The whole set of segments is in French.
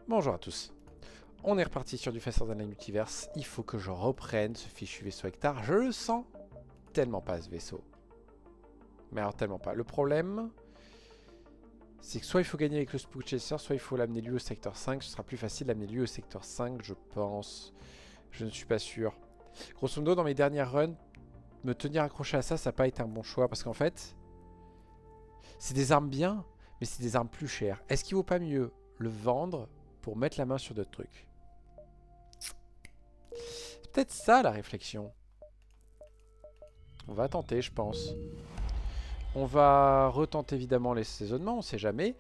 Bonjour à tous. On est reparti sur du Faster Than Light Multiverse. Il faut que je reprenne ce fichu vaisseau hectare. Je le sens tellement pas ce vaisseau. Mais alors tellement pas. Le problème, c'est que soit il faut gagner avec le Spook Chaser, soit il faut l'amener lui au secteur 5. Ce sera plus facile d'amener lui au secteur 5, je pense. Je ne suis pas sûr. Grosso modo, dans mes dernières runs, me tenir accroché à ça, ça n'a pas été un bon choix. Parce qu'en fait, c'est des armes bien, mais c'est des armes plus chères. Est-ce qu'il vaut pas mieux le vendre pour mettre la main sur d'autres trucs? C'est peut-être ça la réflexion. On va tenter, je pense. On va retenter évidemment les saisonnements, on sait jamais.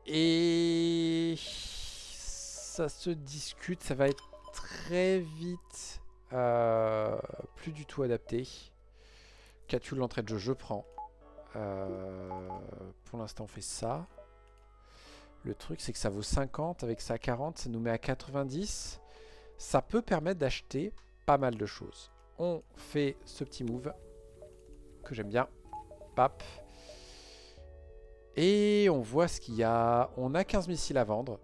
Et ça se discute, ça va être très vite plus du tout adapté. Catu l'entrée de jeu, je prends. Pour l'instant on fait ça. Le truc c'est que ça vaut 50, avec ça 40, ça nous met à 90. Ça peut permettre d'acheter pas mal de choses. On fait ce petit move que j'aime bien. Pap. Et on voit ce qu'il y a. On a 15 missiles à vendre.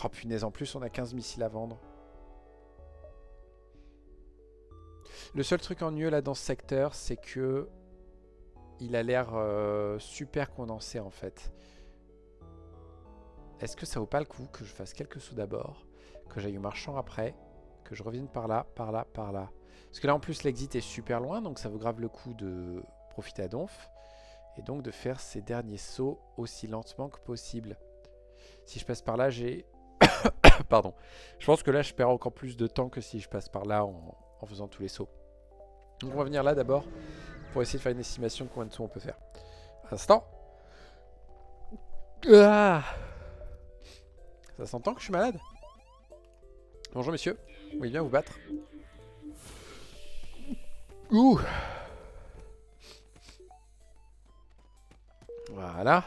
Oh punaise, en plus on a 15 missiles à vendre. Le seul truc ennuyeux là dans ce secteur, c'est que il a l'air super condensé en fait. Est-ce que ça vaut pas le coup que je fasse quelques sous d'abord, que j'aille au marchand après, que je revienne par là, par là, par là. Parce que là en plus l'exit est super loin, donc ça vaut grave le coup de profiter à donf. Et donc de faire ces derniers sauts aussi lentement que possible. Si je passe par là, j'ai... Pardon. Je pense que là, je perds encore plus de temps que si je passe par là en faisant tous les sauts. Donc on va venir là d'abord pour essayer de faire une estimation de combien de sauts on peut faire. Instant. Ah, ça s'entend que je suis malade? Bonjour messieurs. Oui, bien vous battre. Ouh. Voilà.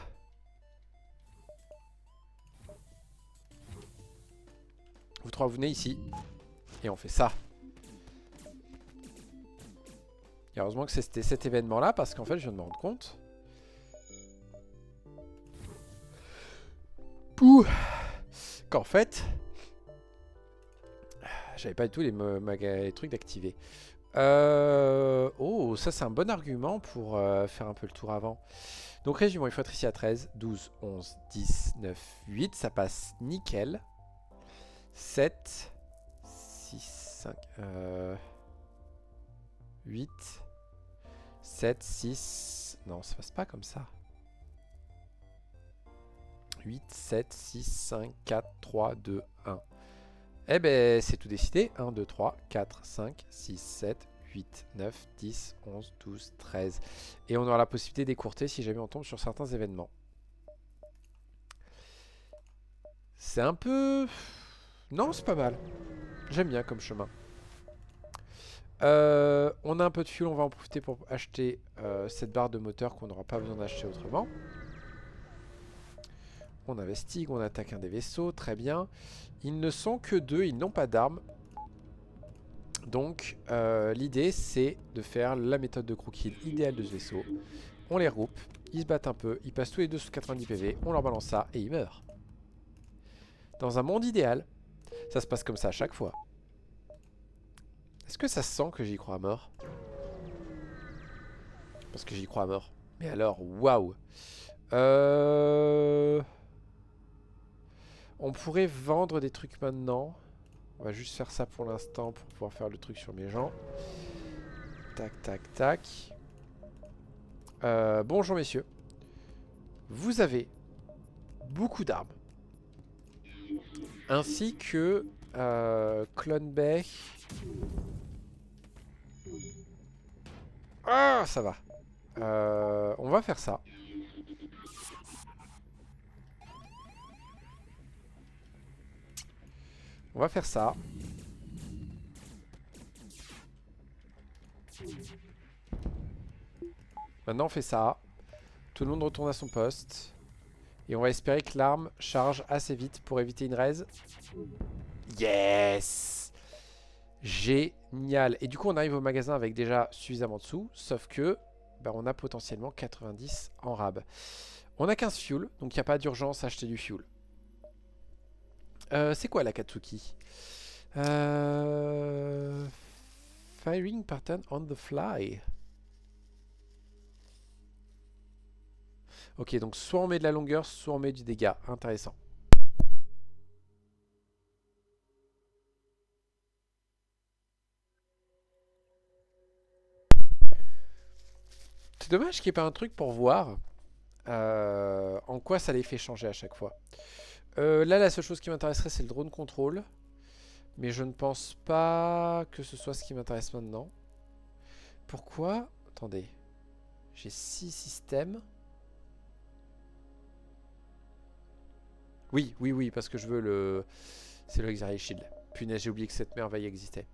Vous trois, vous venez ici. Et on fait ça. Et heureusement que c'était cet événement-là, parce qu'en fait, je viens de me rendre compte. Pouh. Qu'en fait, j'avais pas du tout les trucs d'activer. Oh, ça c'est un bon argument pour faire un peu le tour avant. Donc résumons, il faut être ici à 13, 12, 11, 10, 9, 8. Ça passe nickel. 7, 6, 5, 8, 7, 6. Non, ça passe pas comme ça. 8, 7, 6, 5, 4, 3, 2, 1. Eh ben, c'est tout décidé. 1, 2, 3, 4, 5, 6, 7, 8, 9, 10, 11, 12, 13. Et on aura la possibilité d'écourter si jamais on tombe sur certains événements. C'est un peu... Non, c'est pas mal. J'aime bien comme chemin. On a un peu de fuel, on va en profiter pour acheter cette barre de moteur qu'on n'aura pas besoin d'acheter autrement. On investigue, on attaque un des vaisseaux, très bien. Ils ne sont que deux, ils n'ont pas d'armes. Donc l'idée c'est de faire la méthode de crew kill idéale de ce vaisseau. On les regroupe, ils se battent un peu, ils passent tous les deux sous 90 PV, on leur balance ça et ils meurent. Dans un monde idéal, ça se passe comme ça à chaque fois. Est-ce que ça se sent que j'y crois à mort? Parce que j'y crois à mort. Mais alors, waouh. On pourrait vendre des trucs maintenant. On va juste faire ça pour l'instant pour pouvoir faire le truc sur mes gens. Tac, tac, tac. Bonjour messieurs. Vous avez beaucoup d'armes. Ainsi que Clone Bay. Ah, ça va. On va faire ça. On va faire ça. Maintenant on fait ça. Tout le monde retourne à son poste. Et on va espérer que l'arme charge assez vite pour éviter une raise. Yes! Génial. Et du coup on arrive au magasin avec déjà suffisamment de sous. Sauf que bah, on a potentiellement 90 en rab. On a 15 fuel. Donc il n'y a pas d'urgence à acheter du fuel. C'est quoi l'Akatsuki? Firing pattern on the fly. Ok, donc soit on met de la longueur, soit on met du dégât. Intéressant. C'est dommage qu'il n'y ait pas un truc pour voir en quoi ça les fait changer à chaque fois. Là, la seule chose qui m'intéresserait, c'est le drone control. Mais je ne pense pas que ce soit ce qui m'intéresse maintenant. Pourquoi? Attendez. J'ai 6 systèmes. Oui, oui, oui, parce que je veux le... C'est le Xari Shield. Punaise, j'ai oublié que cette merveille existait.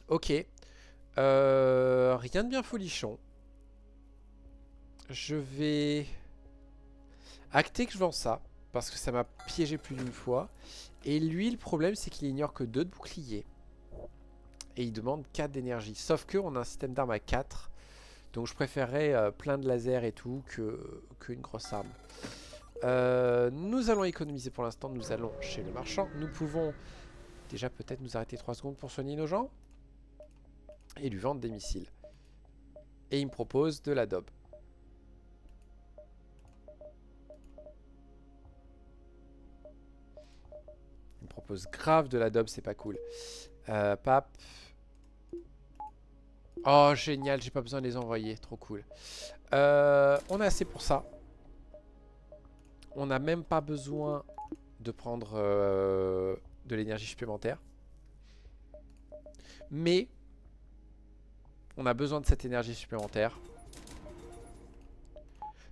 Ok. Rien de bien folichon. Je vais acter que je vends ça. Parce que ça m'a piégé plus d'une fois. Et lui, le problème, c'est qu'il ignore que 2 de bouclier. Et il demande 4 d'énergie. Sauf que on a un système d'armes à 4. Donc je préférerais plein de lasers et tout qu'une grosse arme. Nous allons économiser pour l'instant. Nous allons chez le marchand. Nous pouvons déjà peut-être nous arrêter 3 secondes pour soigner nos gens. Et lui vendre des missiles. Et il me propose de la daube. Il me propose grave de la daube, c'est pas cool. Pape. Oh génial, j'ai pas besoin de les envoyer, trop cool. On a assez pour ça. On n'a même pas besoin de prendre de l'énergie supplémentaire. Mais on a besoin de cette énergie supplémentaire.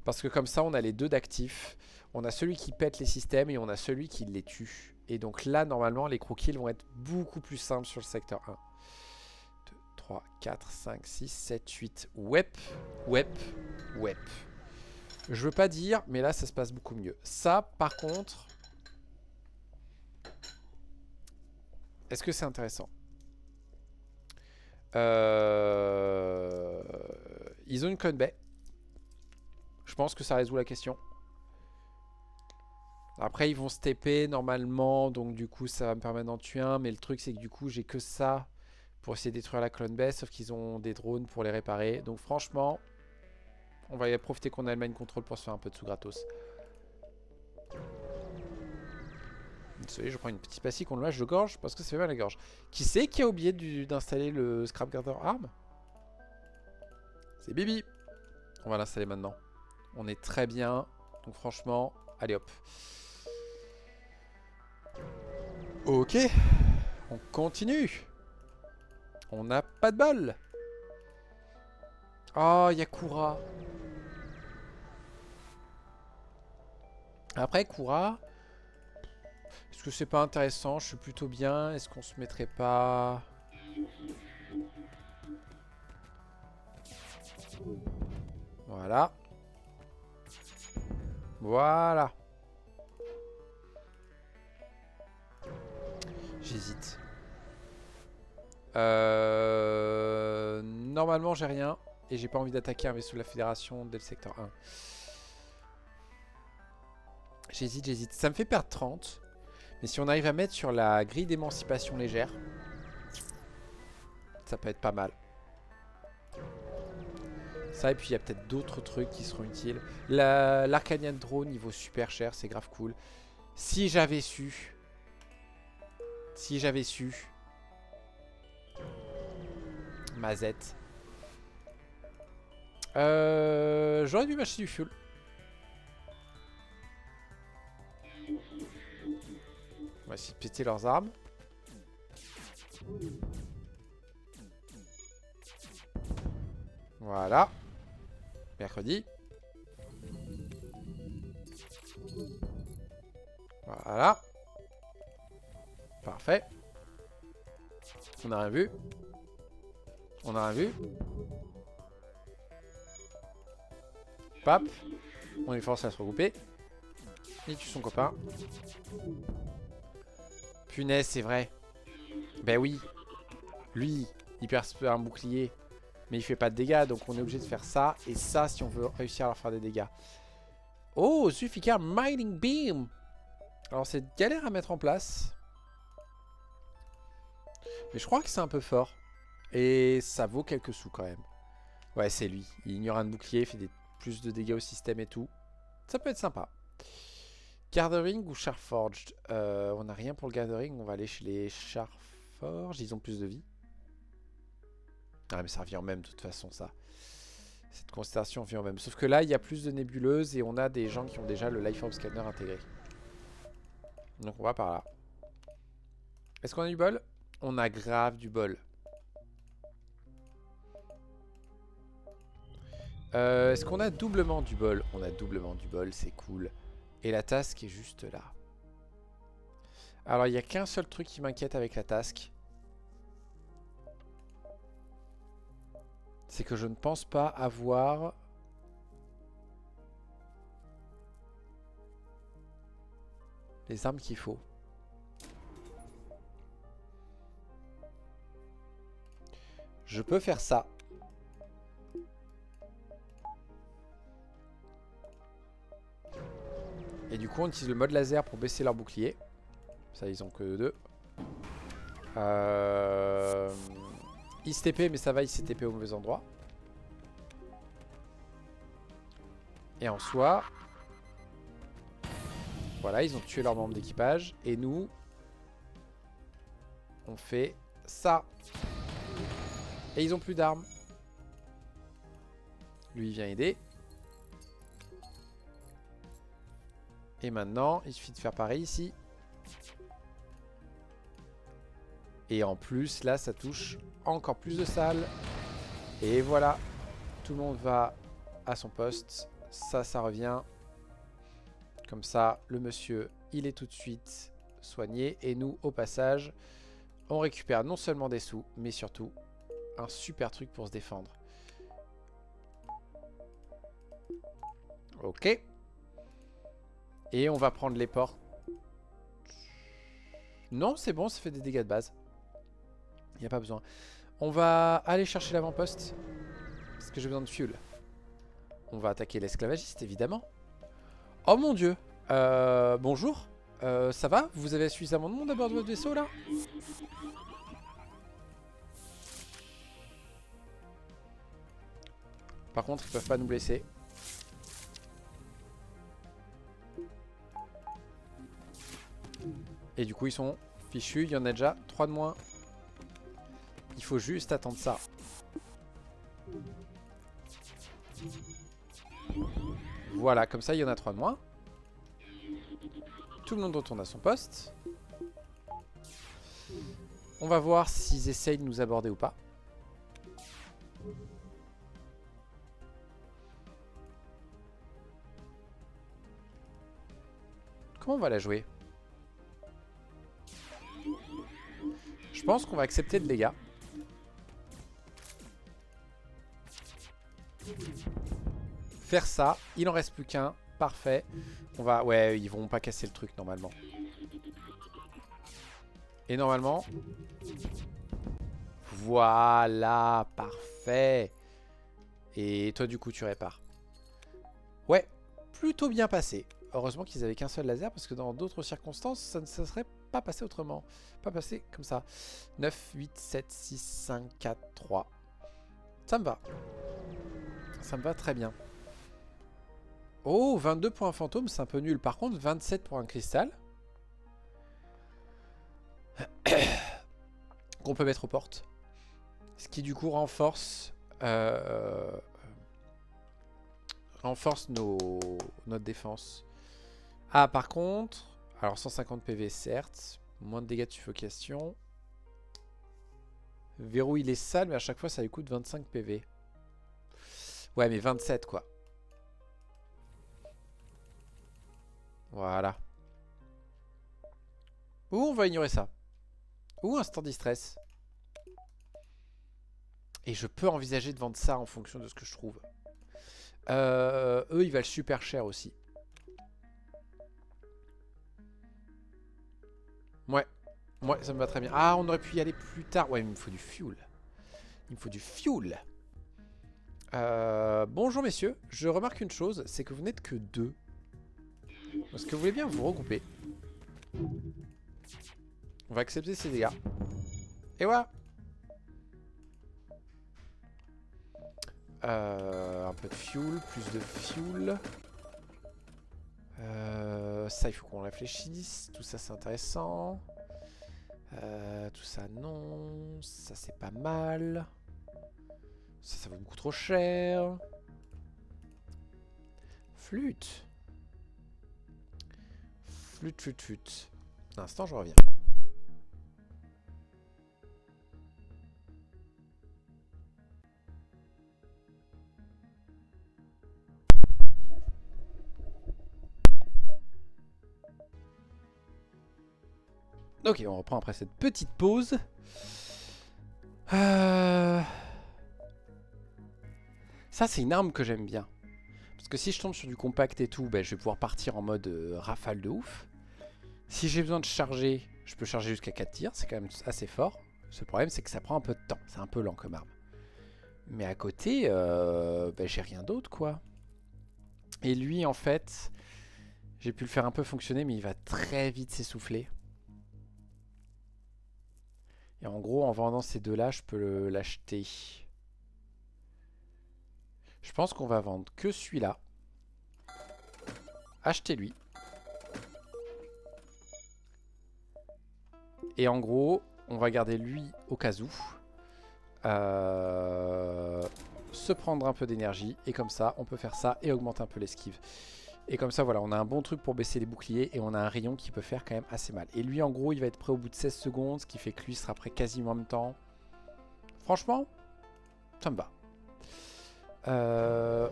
Parce que comme ça, on a les deux d'actifs. On a celui qui pète les systèmes et on a celui qui les tue. Et donc là, normalement, les crookies vont être beaucoup plus simples sur le secteur 1. 2, 3, 4, 5, 6, 7, 8. Wep, wep, wep. Je veux pas dire, mais là, ça se passe beaucoup mieux. Ça, par contre... Est-ce que c'est intéressant? Ils ont une clone bay. Je pense que ça résout la question. Après, ils vont se TP normalement. Donc, du coup, ça va me permettre d'en tuer un. Mais le truc, c'est que du coup, j'ai que ça pour essayer de détruire la clone bay. Sauf qu'ils ont des drones pour les réparer. Donc, franchement, on va y profiter qu'on a le mind control pour se faire un peu de sous gratos. Désolé, je prends une petite pastille qu'on lâche de gorge parce que ça fait mal à la gorge. Qui c'est qui a oublié d'installer le Scrap Gather Arm? C'est Bibi. On va l'installer maintenant. On est très bien. Donc franchement, allez hop. Ok. On continue. On n'a pas de bol. Oh, il y a Kura. Après, Kura... Est-ce que c'est pas intéressant? Je suis plutôt bien. Est-ce qu'on se mettrait pas... Voilà. Voilà. J'hésite. Normalement, j'ai rien. Et j'ai pas envie d'attaquer un vaisseau de la Fédération dès le secteur 1. J'hésite, j'hésite. Ça me fait perdre 30. Mais si on arrive à mettre sur la grille d'émancipation légère, ça peut être pas mal. Ça, et puis il y a peut-être d'autres trucs qui seront utiles. L'Arcanian Drone, il vaut super cher, c'est grave cool. Si j'avais su... Si j'avais su... Mazette. J'aurais dû m'acheter du fuel. On va essayer de péter leurs armes. Voilà. Mercredi. Voilà. Parfait. On n'a rien vu. On n'a rien vu. Pap. On est forcé à se regrouper. Il tue son copain. Punaise, c'est vrai. Ben oui. Lui, il perd un bouclier. Mais il fait pas de dégâts. Donc on est obligé de faire ça. Et ça, si on veut réussir à leur faire des dégâts. Oh, Zufika Mining Beam. Alors c'est galère à mettre en place. Mais je crois que c'est un peu fort. Et ça vaut quelques sous quand même. Ouais, c'est lui. Il ignore un bouclier, il fait plus de dégâts au système et tout. Ça peut être sympa. Gathering ou Charforged, on n'a rien pour le Gathering. On va aller chez les Charforged. Ils ont plus de vie. Ah mais ça revient en même de toute façon ça. Cette constellation revient en même. Sauf que là il y a plus de nébuleuses et on a des gens qui ont déjà le Life Orb Scanner intégré. Donc on va par là. Est-ce qu'on a du bol? On a grave du bol. Est-ce qu'on a doublement du bol? On a doublement du bol, c'est cool. Et la task est juste là. Alors il n'y a qu'un seul truc qui m'inquiète avec la task. C'est que je ne pense pas avoir... les armes qu'il faut. Je peux faire ça. Et du coup on utilise le mode laser pour baisser leur bouclier. Ça ils ont que 2. Ils se TP mais ça va, ils se TP au mauvais endroit. Et en soi... voilà, ils ont tué leur membre d'équipage. Et nous... on fait ça. Et ils ont plus d'armes. Lui il vient aider. Et maintenant, il suffit de faire pareil ici. Et en plus, là, ça touche encore plus de salles. Et voilà. Tout le monde va à son poste. Ça revient. Comme ça, le monsieur, il est tout de suite soigné. Et nous, au passage, on récupère non seulement des sous, mais surtout un super truc pour se défendre. Ok. Et on va prendre les ports. Non, c'est bon, ça fait des dégâts de base. Il n'y a pas besoin. On va aller chercher l'avant-poste. Parce que j'ai besoin de fuel. On va attaquer l'esclavagiste, évidemment. Oh mon dieu. Bonjour. Ça va? Vous avez suffisamment de monde à bord de votre vaisseau, là? Par contre, ils peuvent pas nous blesser. Et du coup, ils sont fichus. Il y en a déjà 3 de moins. Il faut juste attendre ça. Voilà, comme ça, il y en a 3 de moins. Tout le monde retourne à son poste. On va voir s'ils essayent de nous aborder ou pas. Comment on va la jouer? Je pense qu'on va accepter le dégât. Faire ça. Il en reste plus qu'un. Parfait. On va... ouais, ils vont pas casser le truc normalement. Et normalement... voilà. Parfait. Et toi, du coup, tu répares. Ouais. Plutôt bien passé. Heureusement qu'ils avaient qu'un seul laser, parce que dans d'autres circonstances, ça ne se serait pas passé autrement. Pas passé comme ça. 9, 8, 7, 6, 5, 4, 3. Ça me va. Ça me va très bien. Oh, 22 pour un fantôme, c'est un peu nul. Par contre, 27 pour un cristal. Qu'on peut mettre aux portes. Ce qui du coup renforce... renforce notre défense. Ah, par contre... alors, 150 PV, certes. Moins de dégâts de suffocation. Verrou, il est sale, mais à chaque fois, ça lui coûte 25 PV. Ouais, mais 27, quoi. Voilà. Ou on va ignorer ça. Ou instant distress. Et je peux envisager de vendre ça en fonction de ce que je trouve. Eux, ils valent super cher aussi. Ouais. Ouais, ça me va très bien. Ah, on aurait pu y aller plus tard. Ouais, mais il me faut du fuel. Il me faut du fuel. Bonjour messieurs. Je remarque une chose, c'est que vous n'êtes que 2. Est-ce que vous voulez bien vous regrouper? On va accepter ces dégâts. Et voilà. Un peu de fuel, plus de fuel. Ça, il faut qu'on réfléchisse. Tout ça, c'est intéressant. Tout ça, non. Ça, c'est pas mal. Ça vaut beaucoup trop cher. Flûte. Flûte, flûte, flûte. Un instant, je reviens. Ok, on reprend après cette petite pause. Ça, c'est une arme que j'aime bien. Parce que si je tombe sur du compact et tout, ben, je vais pouvoir partir en mode rafale de ouf. Si j'ai besoin de charger, je peux charger jusqu'à 4 tirs. C'est quand même assez fort. Ce problème, c'est que ça prend un peu de temps. C'est un peu lent comme arme. Mais à côté, ben, j'ai rien d'autre, quoi. Et lui, en fait, j'ai pu le faire un peu fonctionner, mais il va très vite s'essouffler. Et en gros, en vendant ces deux-là, je peux l'acheter. Je pense qu'on va vendre que celui-là. Achetez-lui. Et en gros, on va garder lui au cas où. Se prendre un peu d'énergie. Et comme ça, on peut faire ça et augmenter un peu l'esquive. Et comme ça, voilà, on a un bon truc pour baisser les boucliers. Et on a un rayon qui peut faire quand même assez mal. Et lui, en gros, il va être prêt au bout de 16 secondes. Ce qui fait que lui sera prêt quasiment en même temps. Franchement, ça me va.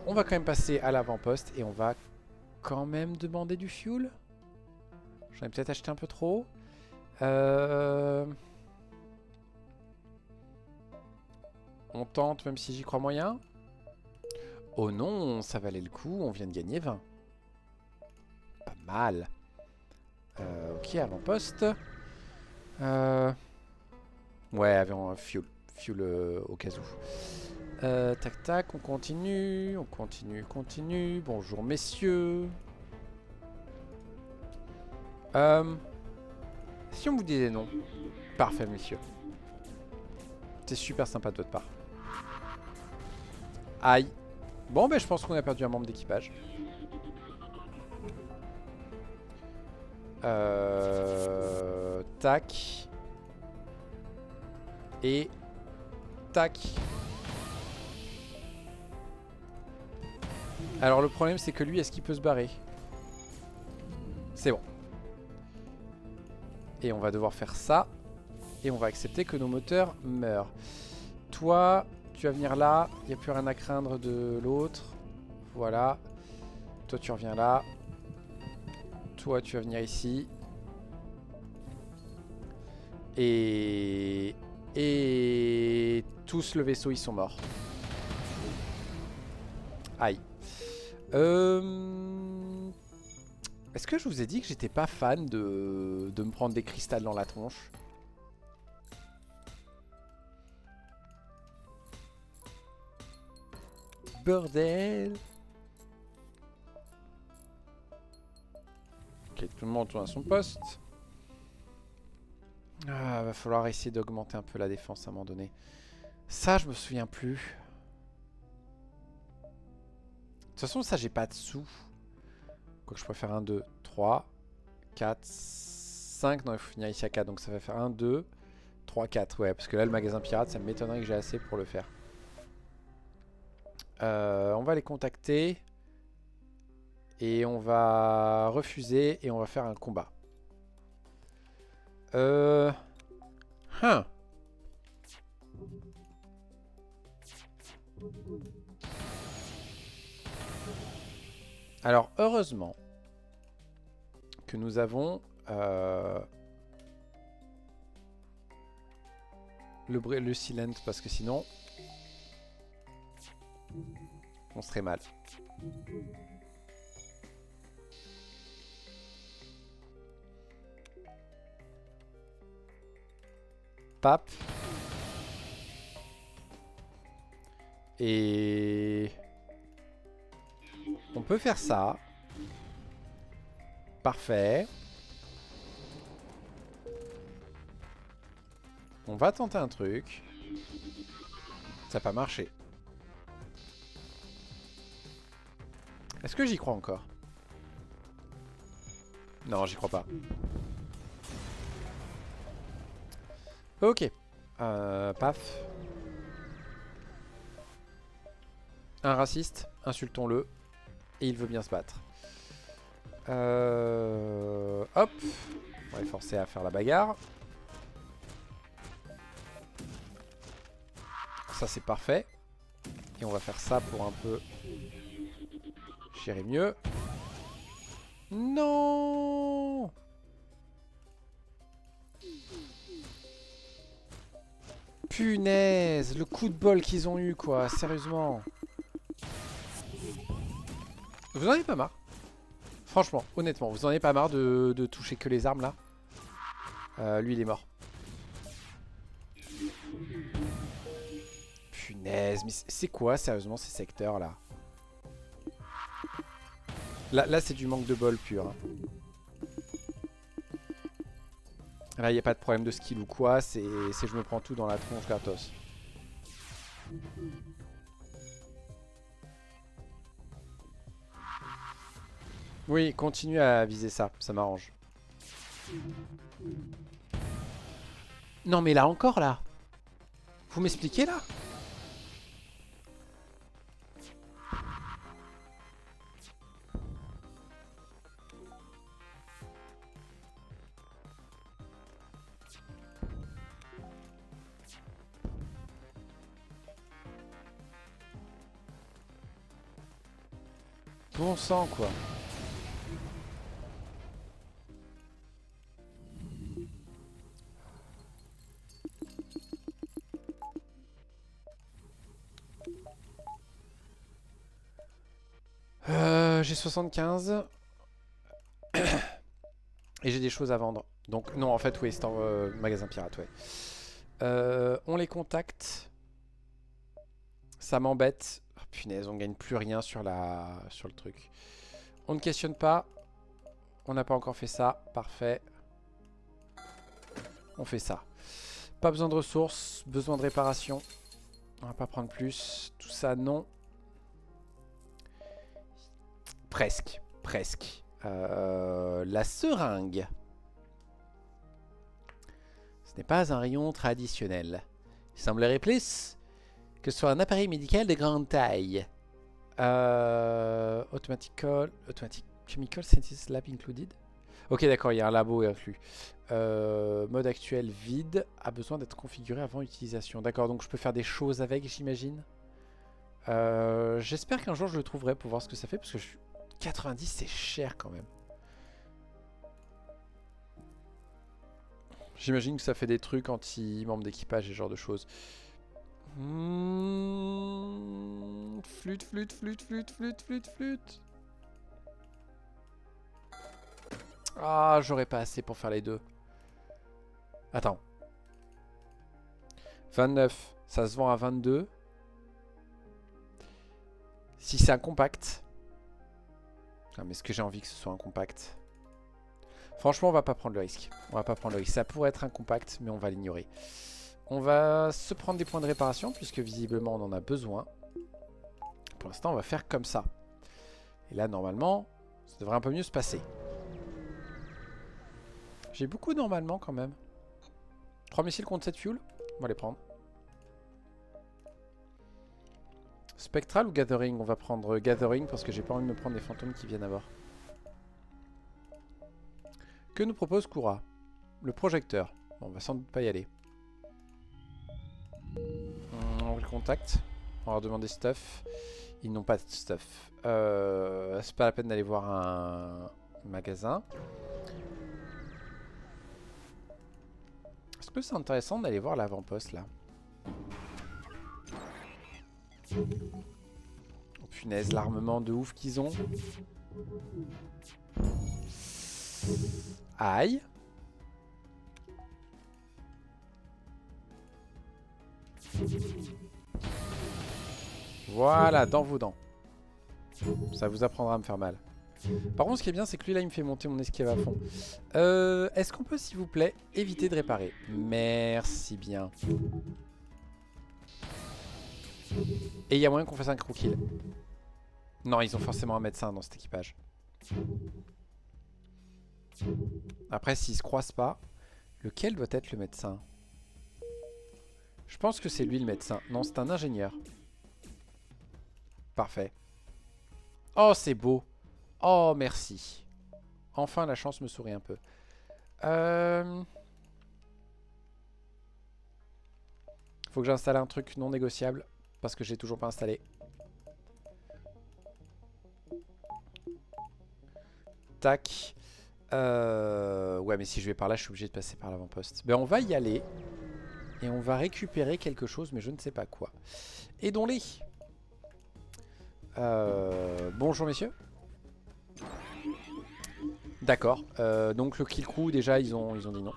On va quand même passer à l'avant-poste. Et on va quand même demander du fuel. J'en ai peut-être acheté un peu trop. On tente même si j'y crois moyen. Oh non, ça valait le coup, on vient de gagner 20. Pas mal. Ok, avant-poste. Ouais, avant fuel. Fuel au cas où. Tac tac, on continue, on continue, continue. Bonjour messieurs. Si on vous disait non. Parfait messieurs. C'est super sympa de votre part. Aïe. Bon, ben je pense qu'on a perdu un membre d'équipage. Tac. Et... Tac. Alors le problème c'est que lui, est-ce qu'il peut se barrer? C'est bon. Et on va devoir faire ça. Et on va accepter que nos moteurs meurent. Toi, tu vas venir là. Il n'y a plus rien à craindre de l'autre. Voilà. Toi, tu reviens là. Toi, tu vas venir ici. Et tous le vaisseau, ils sont morts. Aïe. Est-ce que je vous ai dit que j'étais pas fan de me prendre des cristals dans la tronche? Bordel. Ok, tout le monde tourne à son poste. Ah, va falloir essayer d'augmenter un peu la défense à un moment donné. Ça, je me souviens plus. De toute façon, ça, j'ai pas de sous. Quoi que je pourrais faire 1, 2, 3, 4, 5. Non, il faut finir ici à 4. Donc ça va faire 1, 2, 3, 4. Ouais, parce que là, le magasin pirate, ça m'étonnerait que j'ai assez pour le faire. On va les contacter. Et on va refuser. Et on va faire un combat. Alors, heureusement que nous avons le silent, parce que sinon, on serait mal. Pape. Et on peut faire ça. Parfait. On va tenter un truc. Ça n'a pas marché. Est-ce que j'y crois encore? Non, j'y crois pas. Ok. Paf. Un raciste, insultons-le. Et il veut bien se battre. Hop. On va les forcer à faire la bagarre. Ça c'est parfait. Et on va faire ça pour un peu gérer mieux. Non! Punaise! Le coup de bol qu'ils ont eu quoi, sérieusement. Vous en avez pas marre? Franchement, honnêtement, vous en avez pas marre de toucher que les armes là? Lui il est mort. Punaise, mais c'est quoi sérieusement ces secteurs là? Là c'est du manque de bol pur. Hein. Là il n'y a pas de problème de skill ou quoi, c'est je me prends tout dans la tronche gratos. Oui, continue à viser ça, ça m'arrange. Non mais là encore là. Vous m'expliquez là? Bon sang quoi. J'ai 75. Et j'ai des choses à vendre. Donc non en fait oui c'est en magasin pirate ouais. On les contacte. Ça m'embête. Oh, punaise on gagne plus rien sur le truc. On ne questionne pas. On n'a pas encore fait ça. Parfait. On fait ça. Pas besoin de ressources. Besoin de réparation. On va pas prendre plus. Tout ça non. Presque. Presque. La seringue. Ce n'est pas un rayon traditionnel. Il semblerait plus que ce soit un appareil médical de grande taille. Automatic Chemical Synthesis Lab included. Ok d'accord, il y a un labo inclus. Mode actuel vide. A besoin d'être configuré avant utilisation. D'accord, donc je peux faire des choses avec j'imagine. J'espère qu'un jour je le trouverai pour voir ce que ça fait. Parce que 90 c'est cher quand même. J'imagine que ça fait des trucs anti-membres d'équipage et ce genre de choses. Flûte, flûte, flûte, flûte, flûte, flûte, flûte. Ah, j'aurais pas assez pour faire les deux. Attends. 29, ça se vend à 22. Si c'est un compact. Ah, mais est-ce que j'ai envie que ce soit un compact? Franchement, on va pas prendre le risque. On va pas prendre le risque. Ça pourrait être un compact, mais on va l'ignorer. On va se prendre des points de réparation, puisque visiblement on en a besoin. Pour l'instant, on va faire comme ça. Et là, normalement, ça devrait un peu mieux se passer. J'ai beaucoup normalement quand même. 3 missiles contre 7 fuel. On va les prendre. Spectral ou Gathering? On va prendre Gathering parce que j'ai pas envie de me prendre des fantômes qui viennent à bord. Que nous propose Kura? Le projecteur. Bon, on va sans doute pas y aller. On le contacte. On va leur demander stuff. Ils n'ont pas de stuff. C'est pas la peine d'aller voir un magasin. Est-ce que c'est intéressant d'aller voir l'avant-poste là? Oh punaise, l'armement de ouf qu'ils ont. Aïe. Voilà, dans vos dents. Ça vous apprendra à me faire mal. Par contre, ce qui est bien, c'est que lui, là, il me fait monter mon esquive à fond. Est-ce qu'on peut, s'il vous plaît, éviter de réparer? Merci bien. Et il y a moyen qu'on fasse un crew kill. Non, ils ont forcément un médecin dans cet équipage. Après, s'ils se croisent pas, lequel doit être le médecin? Je pense que c'est lui le médecin. Non, c'est un ingénieur. Parfait. Oh, c'est beau. Oh, merci. Enfin, la chance me sourit un peu. Faut que j'installe un truc non négociable. Parce que j'ai toujours pas installé. Tac. Ouais, mais si je vais par là, je suis obligé de passer par l'avant-poste. Ben, on va y aller. Et on va récupérer quelque chose, mais je ne sais pas quoi. Aidons-les. Bonjour, messieurs. D'accord. Donc, le kill crew, déjà, ils ont dit non.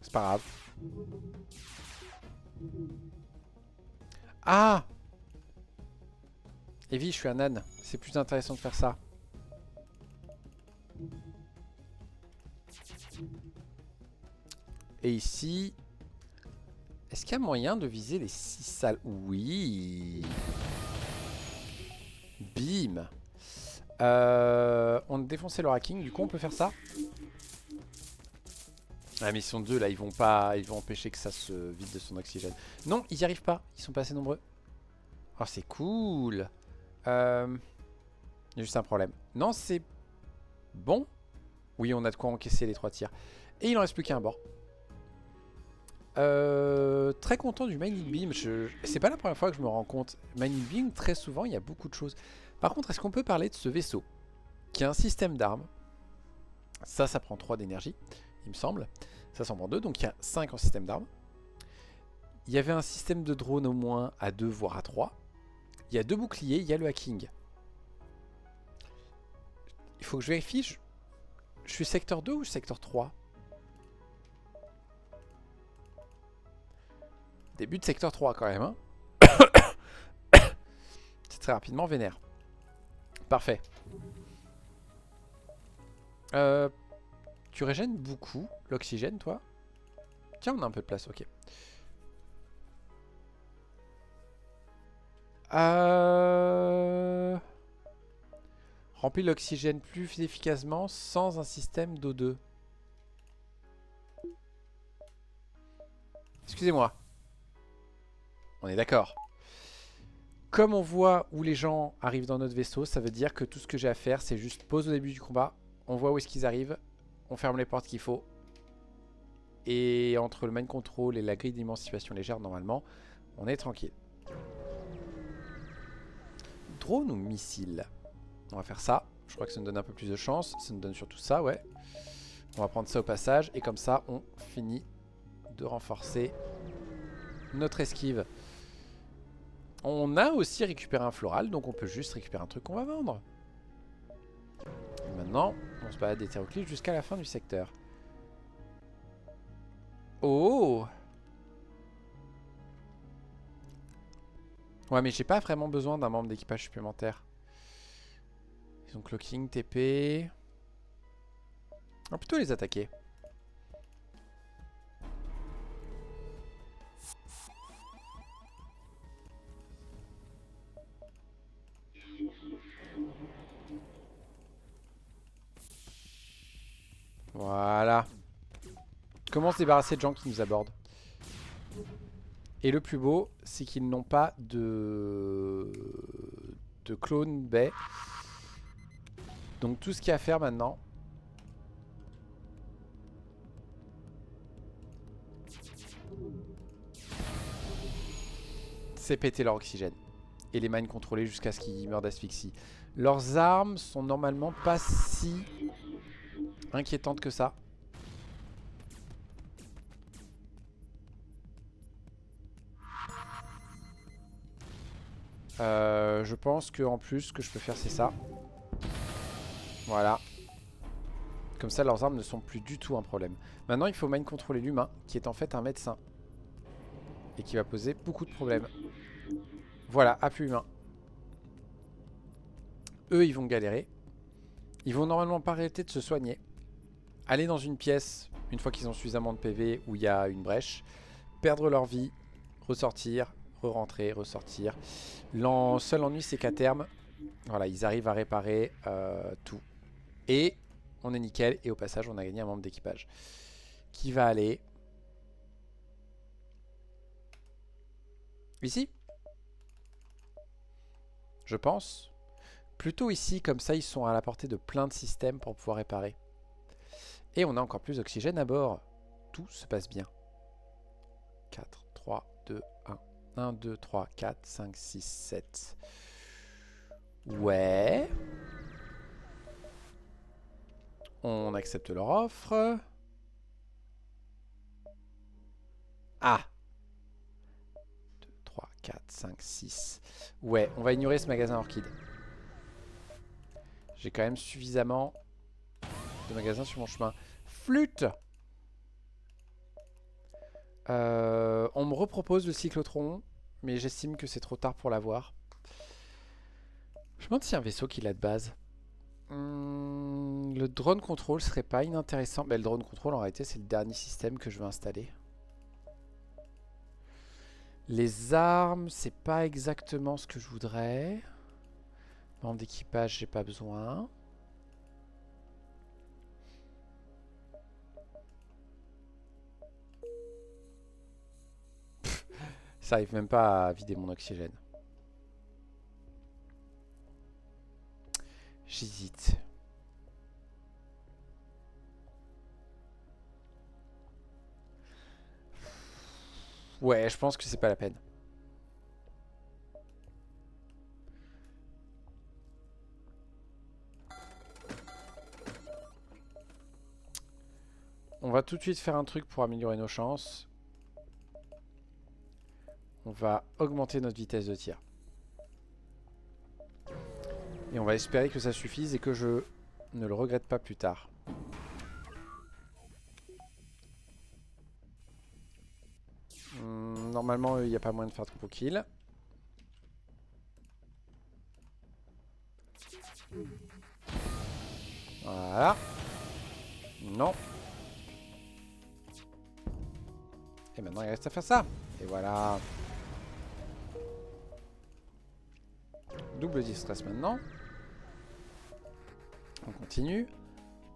C'est pas grave. Ah! Evie, je suis un âne. C'est plus intéressant de faire ça. Et ici... Est-ce qu'il y a moyen de viser les 6 salles? Oui. Bim. On a défoncé le hacking. Du coup, on peut faire ça. La mission 2, là, ils vont empêcher que ça se vide de son oxygène. Non, ils n'y arrivent pas. Ils sont pas assez nombreux. Oh, c'est cool. Il y a juste un problème. Non, c'est bon. Oui, on a de quoi encaisser les 3 tirs. Et il en reste plus qu'un bord. Très content du Mining Beam. C'est pas la première fois que je me rends compte. Mining Beam, très souvent, il y a beaucoup de choses. Par contre, est-ce qu'on peut parler de ce vaisseau qui a un système d'armes? Ça prend 3 d'énergie, il me semble. Ça s'en prend 2, donc il y a 5 en système d'armes. Il y avait un système de drone au moins à 2, voire à 3. Il y a 2 boucliers, il y a le hacking. Il faut que je vérifie. Je suis secteur 2 ou secteur 3? Début de secteur 3 quand même. Hein. C'est très rapidement vénère. Parfait. Tu régènes beaucoup l'oxygène, toi? Tiens, on a un peu de place, ok. Remplis l'oxygène plus efficacement sans un système d'O2. Excusez-moi. On est d'accord. Comme on voit où les gens arrivent dans notre vaisseau, ça veut dire que tout ce que j'ai à faire, c'est juste pause au début du combat. On voit où est-ce qu'ils arrivent. On ferme les portes qu'il faut. Et entre le mind control et la grille d'émancipation légère, normalement, on est tranquille. Drone ou missile? On va faire ça. Je crois que ça nous donne un peu plus de chance. Ça nous donne surtout ça, ouais. On va prendre ça au passage. Et comme ça, on finit de renforcer notre esquive. On a aussi récupéré un floral. Donc on peut juste récupérer un truc qu'on va vendre. Et maintenant, on se balade hétéroclite jusqu'à la fin du secteur. Oh! Ouais, mais j'ai pas vraiment besoin d'un membre d'équipage supplémentaire. Ils ont clocking, TP. On va plutôt les attaquer. Voilà. Comment se débarrasser de gens qui nous abordent? Et le plus beau, c'est qu'ils n'ont pas de clone baie. Donc tout ce qu'il y a à faire maintenant, c'est péter leur oxygène. Et les mines contrôler jusqu'à ce qu'ils meurent d'asphyxie. Leurs armes sont normalement pas si inquiétantes que ça. Je pense qu'en plus, ce que je peux faire, c'est ça. Voilà. Comme ça, leurs armes ne sont plus du tout un problème. Maintenant, il faut mind contrôler l'humain, qui est en fait un médecin. Et qui va poser beaucoup de problèmes. Voilà, appui humain. Eux, ils vont galérer. Ils vont normalement pas arrêter de se soigner. Aller dans une pièce, une fois qu'ils ont suffisamment de PV, où il y a une brèche. Perdre leur vie. Ressortir. Re-rentrer. Ressortir. Seul ennui, c'est qu'à terme, voilà, ils arrivent à réparer tout. Et on est nickel. Et au passage, on a gagné un membre d'équipage. Qui va aller ici, je pense. Plutôt ici, comme ça, ils sont à la portée de plein de systèmes pour pouvoir réparer. Et on a encore plus d'oxygène à bord. Tout se passe bien. 4, 3, 2, 1. 1, 2, 3, 4, 5, 6, 7. Ouais. On accepte leur offre. Ah. 2, 3, 4, 5, 6. Ouais, on va ignorer ce magasin Orchid. J'ai quand même suffisamment de magasins sur mon chemin. Flûte. On me repropose le cyclotron, mais j'estime que c'est trop tard pour l'avoir. Je me demande si y a un vaisseau qui l'a de base. Le drone control serait pas inintéressant. Mais le drone control, en réalité, c'est le dernier système que je veux installer. Les armes, c'est pas exactement ce que je voudrais. Membre d'équipage, j'ai pas besoin. Ça arrive même pas à vider mon oxygène. J'hésite. Ouais, je pense que c'est pas la peine. On va tout de suite faire un truc pour améliorer nos chances. On va augmenter notre vitesse de tir. Et on va espérer que ça suffise et que je ne le regrette pas plus tard. Normalement, il n'y a pas moyen de faire de gros kills. Voilà. Non. Et maintenant, il reste à faire ça. Et voilà. Double distress maintenant. On continue.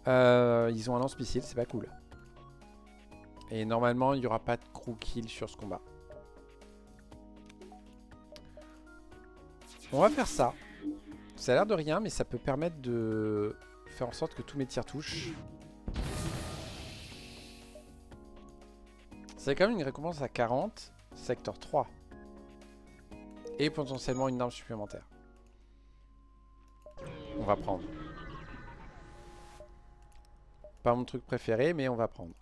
Ils ont un lance-missile, c'est pas cool. Et normalement, il n'y aura pas de crew kill sur ce combat. On va faire ça. Ça a l'air de rien, mais ça peut permettre de faire en sorte que tous mes tirs touchent. C'est quand même une récompense à 40, secteur 3. Et potentiellement une arme supplémentaire. On va prendre. Pas mon truc préféré, mais on va prendre.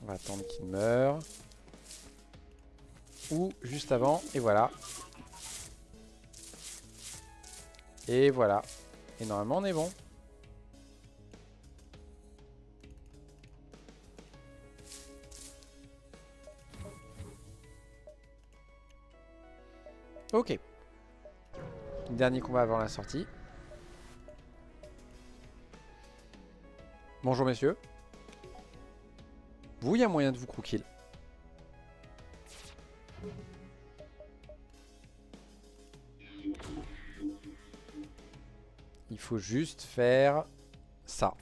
On va attendre qu'il meure. Ou juste avant, et voilà. Et voilà. Et normalement on est bon. Ok. Dernier combat avant la sortie. Bonjour messieurs. Vous, il y a moyen de vous crew kill. Il faut juste faire ça.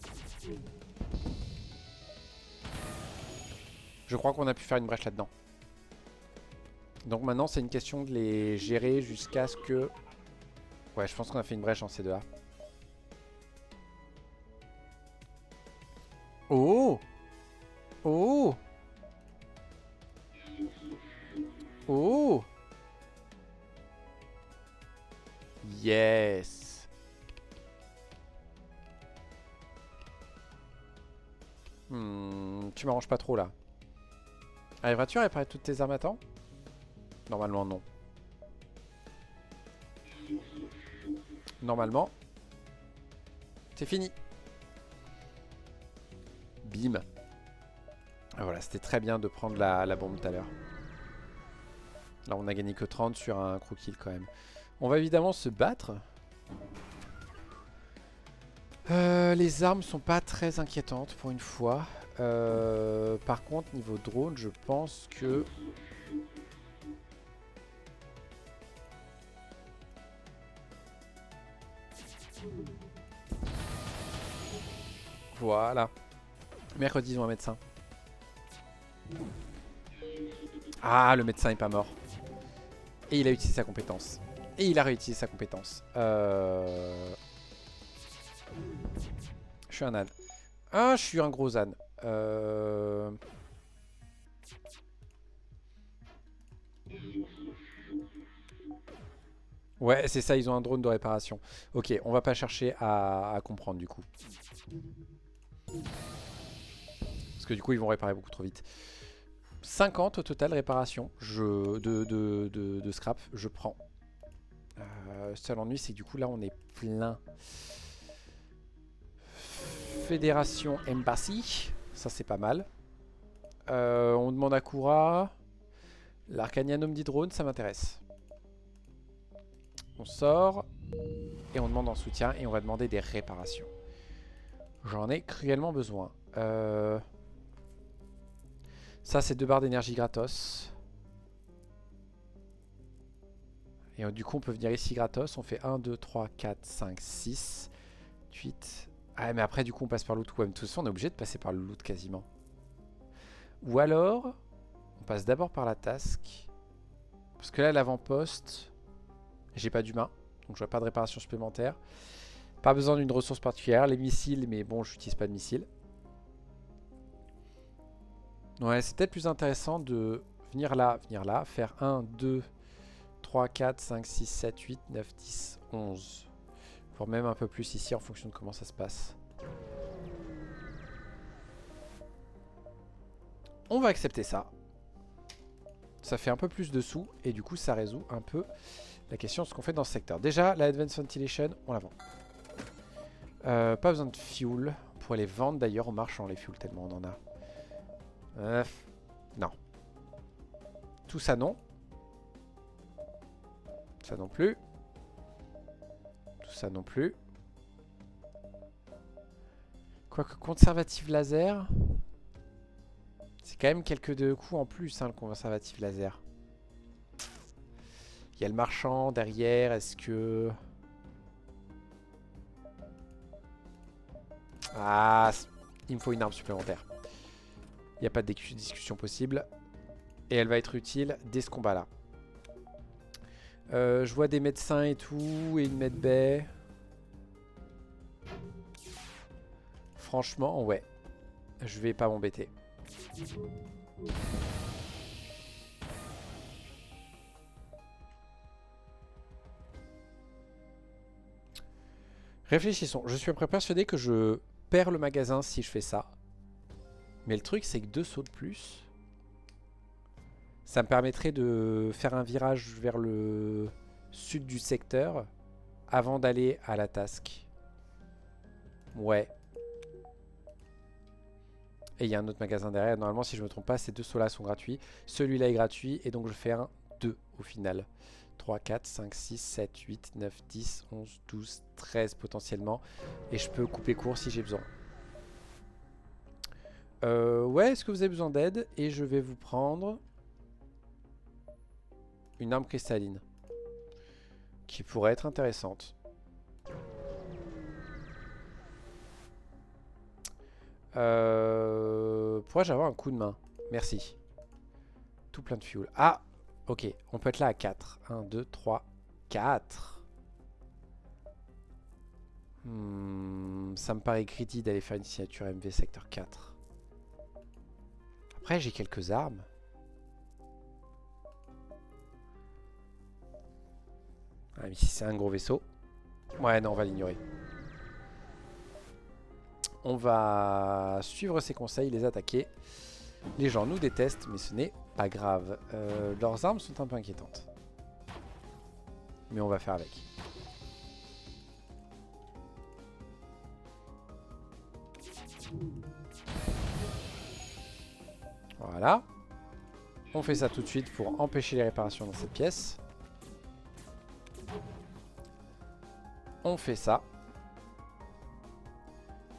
Je crois qu'on a pu faire une brèche là-dedans. Donc maintenant, c'est une question de les gérer jusqu'à ce que... Ouais, je pense qu'on a fait une brèche en C2A. Oh! Oh! Oh! Yes! Tu m'arranges pas trop là. Arriveras-tu à réparer toutes tes armes à temps? Normalement non. Normalement, c'est fini. Bim. Ah, voilà, c'était très bien de prendre la bombe tout à l'heure. Là, on a gagné que 30 sur un crew kill quand même. On va évidemment se battre. Les armes sont pas très inquiétantes pour une fois. Par contre, niveau drone, je pense que... Voilà. Mercredi, ils ont un médecin. Ah, le médecin est pas mort. Et il a utilisé sa compétence. Et il a réutilisé sa compétence. Je suis un âne. Ah, je suis un gros âne. Ouais, c'est ça, ils ont un drone de réparation. Ok, on va pas chercher à comprendre du coup. Parce que du coup, ils vont réparer beaucoup trop vite. 50 au total réparation de scrap, je prends. Seul ennui, c'est que du coup, là, on est plein. Fédération Embassy, ça c'est pas mal. On demande à Kura. L'Arcanianum d'Hydrone, ça m'intéresse. On sort. Et on demande en soutien. Et on va demander des réparations. J'en ai cruellement besoin. Ça, c'est 2 barres d'énergie gratos. Et du coup, on peut venir ici gratos. On fait 1, 2, 3, 4, 5, 6, 8. Ah, mais après, du coup, on passe par le loot. Ouais, mais de toute façon, on est obligé de passer par le loot quasiment. Ou alors, on passe d'abord par la task. Parce que là, l'avant-poste, j'ai pas d'humain. Donc, je vois pas de réparation supplémentaire. Pas besoin d'une ressource particulière. Les missiles, mais bon, j'utilise pas de missiles. Ouais, c'est peut-être plus intéressant de venir là, faire 1, 2, 3, 4, 5, 6, 7, 8, 9, 10, 11. Voire même un peu plus ici en fonction de comment ça se passe. On va accepter ça. Ça fait un peu plus de sous et du coup ça résout un peu la question de ce qu'on fait dans ce secteur. Déjà, la Advanced Ventilation, on la vend. Pas besoin de fuel. On pourrait les vendre d'ailleurs aux marchands, les fuels, tellement on en a. Non. Tout ça non. Ça non plus. Tout ça non plus. Quoique conservative laser. C'est quand même quelques de coups en plus, hein, le conservative laser. Il y a le marchand derrière. Est-ce que... Ah, il me faut une arme supplémentaire. Il n'y a pas de discussion possible. Et elle va être utile dès ce combat-là. Je vois des médecins et tout. Et une medbay. Franchement, ouais. Je vais pas m'embêter. Réfléchissons. Je suis à peu près persuadé que je perds le magasin si je fais ça. Mais le truc, c'est que 2 sauts de plus, ça me permettrait de faire un virage vers le sud du secteur avant d'aller à la task. Ouais. Et il y a un autre magasin derrière. Normalement, si je me trompe pas, ces 2 sauts-là sont gratuits. Celui-là est gratuit. Et donc, je fais un 2 au final. 3, 4, 5, 6, 7, 8, 9, 10, 11, 12, 13 potentiellement. Et je peux couper court si j'ai besoin. Ouais, est-ce que vous avez besoin d'aide? Et je vais vous prendre une arme cristalline. Qui pourrait être intéressante. Pourrais-je avoir un coup de main? Merci. Tout plein de fuel. Ah, ok. On peut être là à 4. 1, 2, 3, 4. Ça me paraît greedy d'aller faire une signature MV secteur 4. Après, j'ai quelques armes. Ah, mais si c'est un gros vaisseau. Ouais, non, on va l'ignorer. On va suivre ses conseils, les attaquer. Les gens nous détestent, mais ce n'est pas grave. Leurs armes sont un peu inquiétantes. Mais on va faire avec. Voilà. On fait ça tout de suite pour empêcher les réparations dans cette pièce. On fait ça.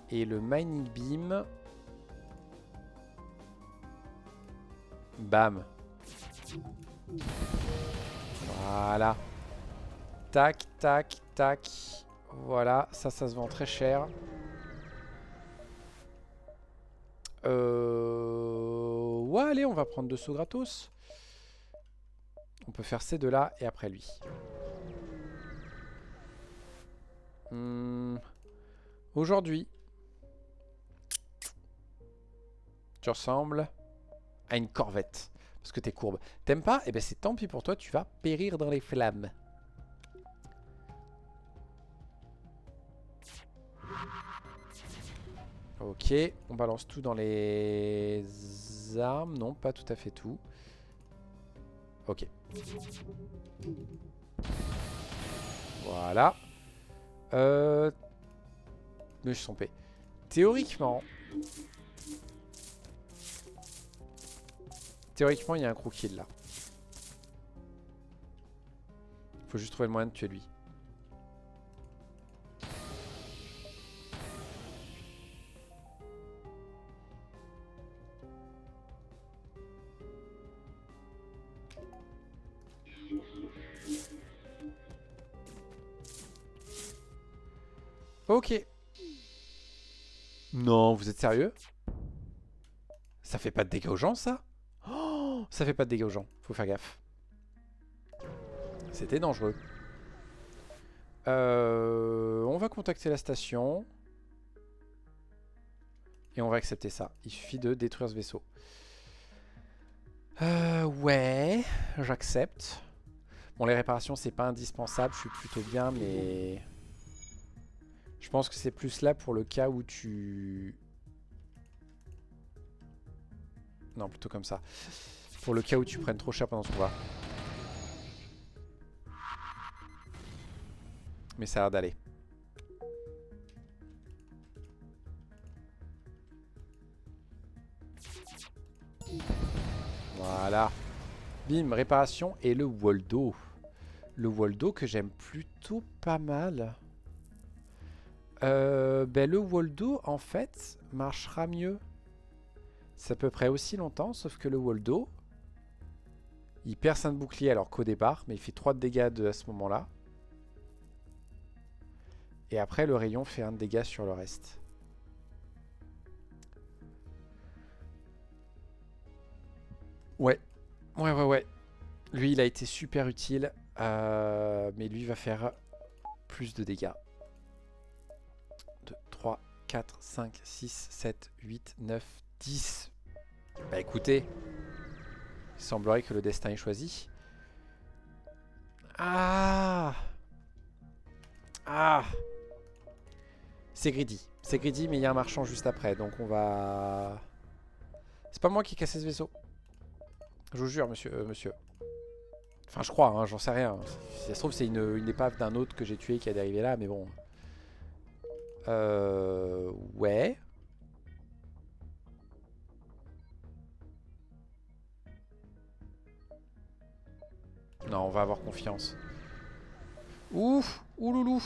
Et le mining beam. Bam. Voilà. Tac, tac, tac. Voilà, ça se vend très cher. Ouais, allez, on va prendre 2 sauts gratos. On peut faire ces deux-là et après lui. Aujourd'hui, tu ressembles à une corvette. Parce que t'es courbe. T'aimes pas? Eh ben c'est tant pis pour toi, tu vas périr dans les flammes. Ok, on balance tout dans les armes. Non, pas tout à fait tout. Ok. Voilà. Mais je suis trompé. Théoriquement, il y a un crew kill là. Faut juste trouver le moyen de tuer lui. Ok. Non, vous êtes sérieux? Ça fait pas de dégâts aux gens, ça? Oh, ça fait pas de dégâts aux gens. Faut faire gaffe. C'était dangereux. On va contacter la station. Et on va accepter ça. Il suffit de détruire ce vaisseau. Ouais, j'accepte. Bon, les réparations, c'est pas indispensable. Je suis plutôt bien, mais... Je pense que c'est plus là pour le cas où tu... Non, plutôt comme ça. Pour le cas où tu prennes trop cher pendant ce combat. Mais ça a l'air d'aller. Voilà. Bim, réparation et le Waldo. Le Waldo que j'aime plutôt pas mal. Ben le Waldo, en fait, marchera mieux. C'est à peu près aussi longtemps, sauf que le Waldo, il perd 5 de bouclier alors qu'au départ, mais il fait 3 de dégâts à ce moment-là. Et après, le rayon fait 1 de dégâts sur le reste. Ouais. Ouais. Lui, il a été super utile. Mais lui va faire plus de dégâts. 2, 3, 4, 5, 6, 7, 8, 9, 10. Bah écoutez, il semblerait que le destin est choisi. Ah! Ah! C'est greedy. C'est greedy, mais il y a un marchand juste après. Donc on va... C'est pas moi qui ai cassé ce vaisseau. Je vous jure, monsieur. Enfin, je crois, hein, j'en sais rien. Si ça se trouve, c'est une épave d'un autre que j'ai tué qui a dérivé là, mais bon. Ouais. Non, on va avoir confiance. Ouf! Ouloulou!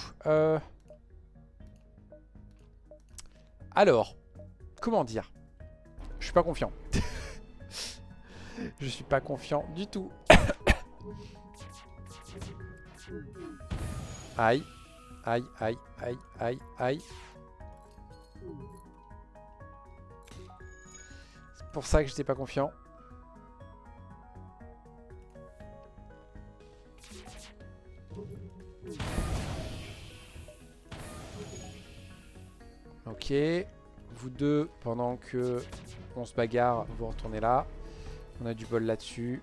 Alors, comment dire? Je suis pas confiant. Je suis pas confiant du tout. Aïe. Aïe. C'est pour ça que j'étais pas confiant. Ok. Vous deux, pendant que on se bagarre, vous retournez là. On a du bol là-dessus.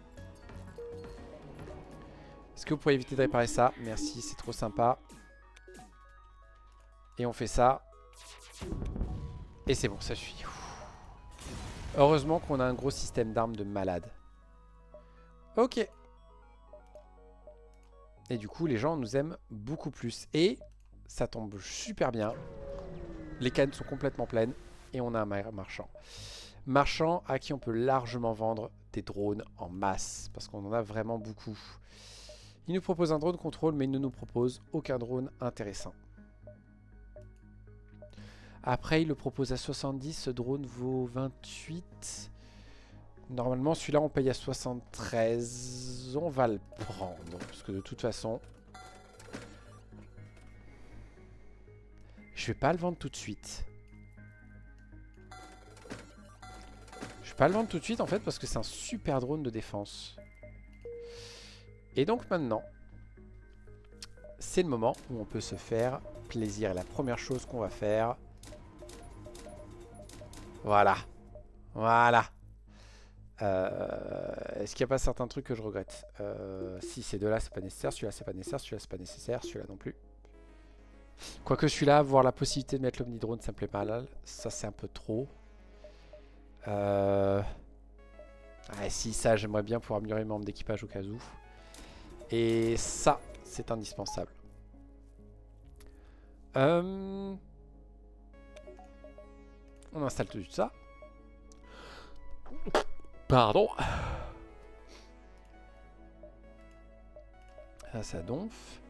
Est-ce que vous pourriez éviter de réparer ça? Merci, c'est trop sympa. Et on fait ça. Et c'est bon, ça suffit. Heureusement qu'on a un gros système d'armes de malade. Ok. Et du coup, les gens nous aiment beaucoup plus. Et ça tombe super bien. Les cannes sont complètement pleines. Et on a un marchand. Marchand à qui on peut largement vendre des drones en masse. Parce qu'on en a vraiment beaucoup. Il nous propose un drone contrôle, mais il ne nous propose aucun drone intéressant. Après, il le propose à 70. Ce drone vaut 28. Normalement, celui-là, on paye à 73. On va le prendre. Parce que de toute façon... Je vais pas le vendre tout de suite. Je vais pas le vendre tout de suite, en fait, parce que c'est un super drone de défense. Et donc, maintenant, c'est le moment où on peut se faire plaisir. Et la première chose qu'on va faire... Voilà. Voilà. Est-ce qu'il n'y a pas certains trucs que je regrette? Si, ces deux-là, c'est pas nécessaire. Celui-là, c'est pas nécessaire. Celui-là, c'est pas nécessaire. Celui-là non plus. Quoique celui-là, voir la possibilité de mettre l'omnidrone, ça me plaît pas mal. Ça, c'est un peu trop. Ah, si, ça, j'aimerais bien pouvoir améliorer mes membres d'équipage au cas où. Et ça, c'est indispensable. On installe tout ça. Pardon. Ça donf.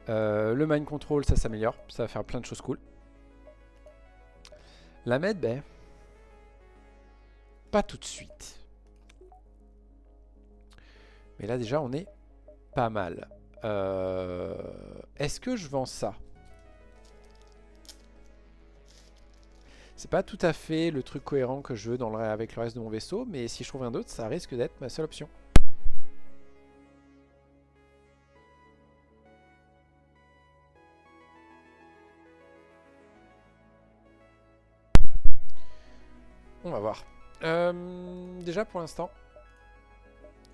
Le mind control, ça s'améliore. Ça va faire plein de choses cool. La med, ben... pas tout de suite. Mais là, déjà, on est pas mal. Est-ce que je vends ça? C'est pas tout à fait le truc cohérent que je veux avec le reste de mon vaisseau, mais si je trouve un d'autre, ça risque d'être ma seule option. On va voir. Déjà, pour l'instant,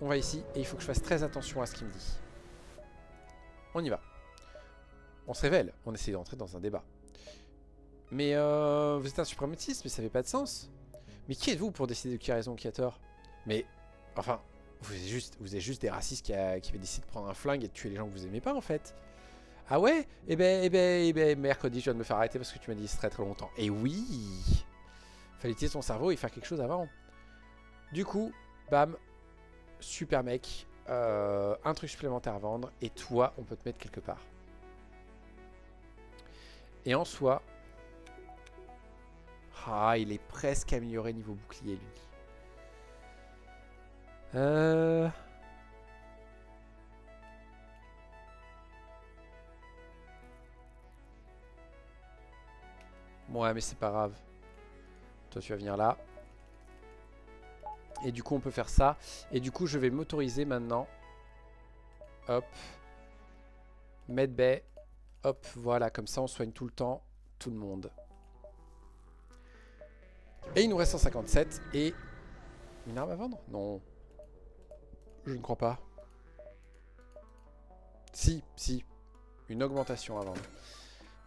on va ici, et il faut que je fasse très attention à ce qu'il me dit. On y va. On se révèle, on essaie d'entrer dans un débat. Mais vous êtes un suprématiste, mais ça fait pas de sens. Mais qui êtes-vous pour décider de qui a raison ou qui a tort? Mais, enfin, vous êtes juste des racistes qui avaient décidé de prendre un flingue et de tuer les gens que vous aimez pas, en fait. Ah ouais? Eh ben, mercredi, je viens de me faire arrêter parce que tu m'as dit très très longtemps. Et oui! Fallait utiliser ton cerveau et faire quelque chose avant. Du coup, bam, super mec, un truc supplémentaire à vendre, et toi, on peut te mettre quelque part. Et en soi... Ah, il est presque amélioré niveau bouclier, lui. Ouais, mais c'est pas grave. Toi, tu vas venir là. Et du coup, on peut faire ça. Et du coup, je vais m'autoriser maintenant. Hop. Medbay. Hop, voilà. Comme ça, on soigne tout le temps tout le monde. Et il nous reste 157. Et... une arme à vendre? Non. Je ne crois pas. Si, si. Une augmentation à vendre.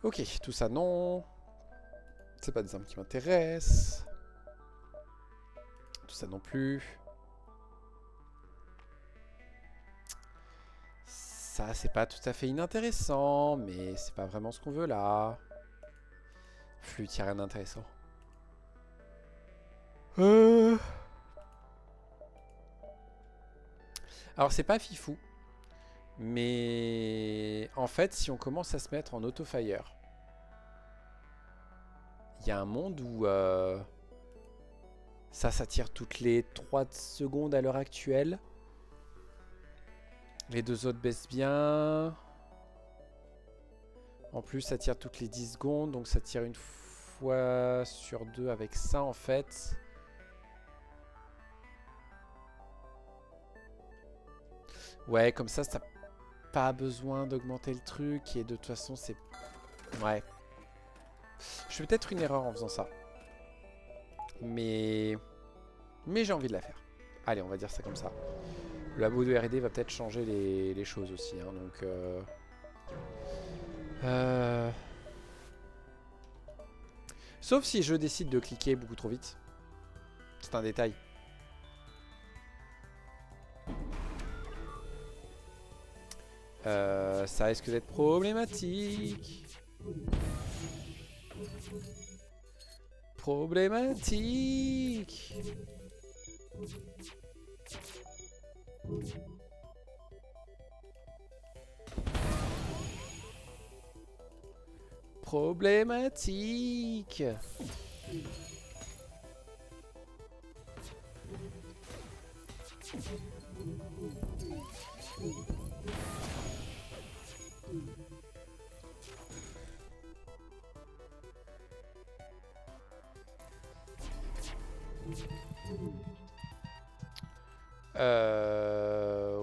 Ok, tout ça, non. C'est pas des armes qui m'intéressent. Tout ça non plus. Ça, c'est pas tout à fait inintéressant, mais c'est pas vraiment ce qu'on veut là. Flûte, y a rien d'intéressant. Alors, c'est pas fifou. Mais en fait, si on commence à se mettre en auto-fire, il y a un monde où ça tire toutes les 3 secondes à l'heure actuelle. Les deux autres baissent bien. En plus, ça tire toutes les 10 secondes. Donc ça tire une fois sur 2 avec ça en fait. Ouais, comme ça, t'as pas besoin d'augmenter le truc. Et de toute façon, c'est... Ouais. Je fais peut-être une erreur en faisant ça. Mais j'ai envie de la faire. Allez, on va dire ça comme ça. Le labo de R&D va peut-être changer les choses aussi. Hein, donc... Sauf si je décide de cliquer beaucoup trop vite. C'est un détail. Ça risque d'être problématique. Problématique. Problématique.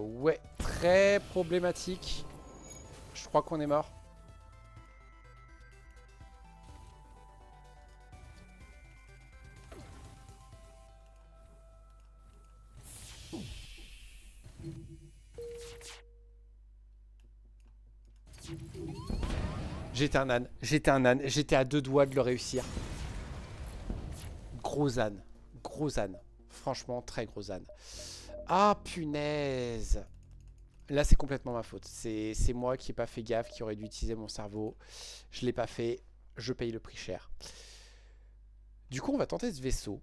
Ouais, très problématique. Je crois qu'on est mort. J'étais un âne, j'étais un âne, j'étais à 2 doigts de le réussir. Gros âne, gros âne. Franchement, très gros âne. Ah, punaise. Là, c'est complètement ma faute. C'est moi qui n'ai pas fait gaffe, qui aurait dû utiliser mon cerveau. Je l'ai pas fait, je paye le prix cher. Du coup, on va tenter ce vaisseau.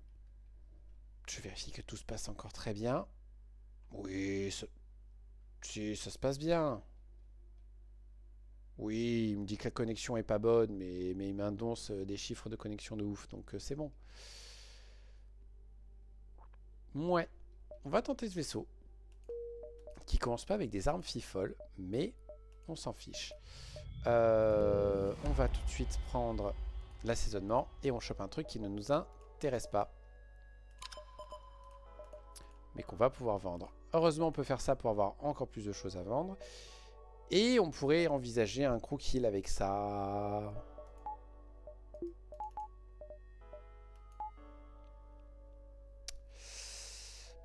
Je vérifie que tout se passe encore très bien. Oui, si, ça se passe bien. Oui, il me dit que la connexion est pas bonne, mais il m'annonce des chiffres de connexion de ouf, donc c'est bon. Ouais, on va tenter ce vaisseau, qui commence pas avec des armes fifoles, mais on s'en fiche. On va tout de suite prendre l'assaisonnement, et on chope un truc qui ne nous intéresse pas, mais qu'on va pouvoir vendre. Heureusement, on peut faire ça pour avoir encore plus de choses à vendre. Et on pourrait envisager un crew kill avec ça.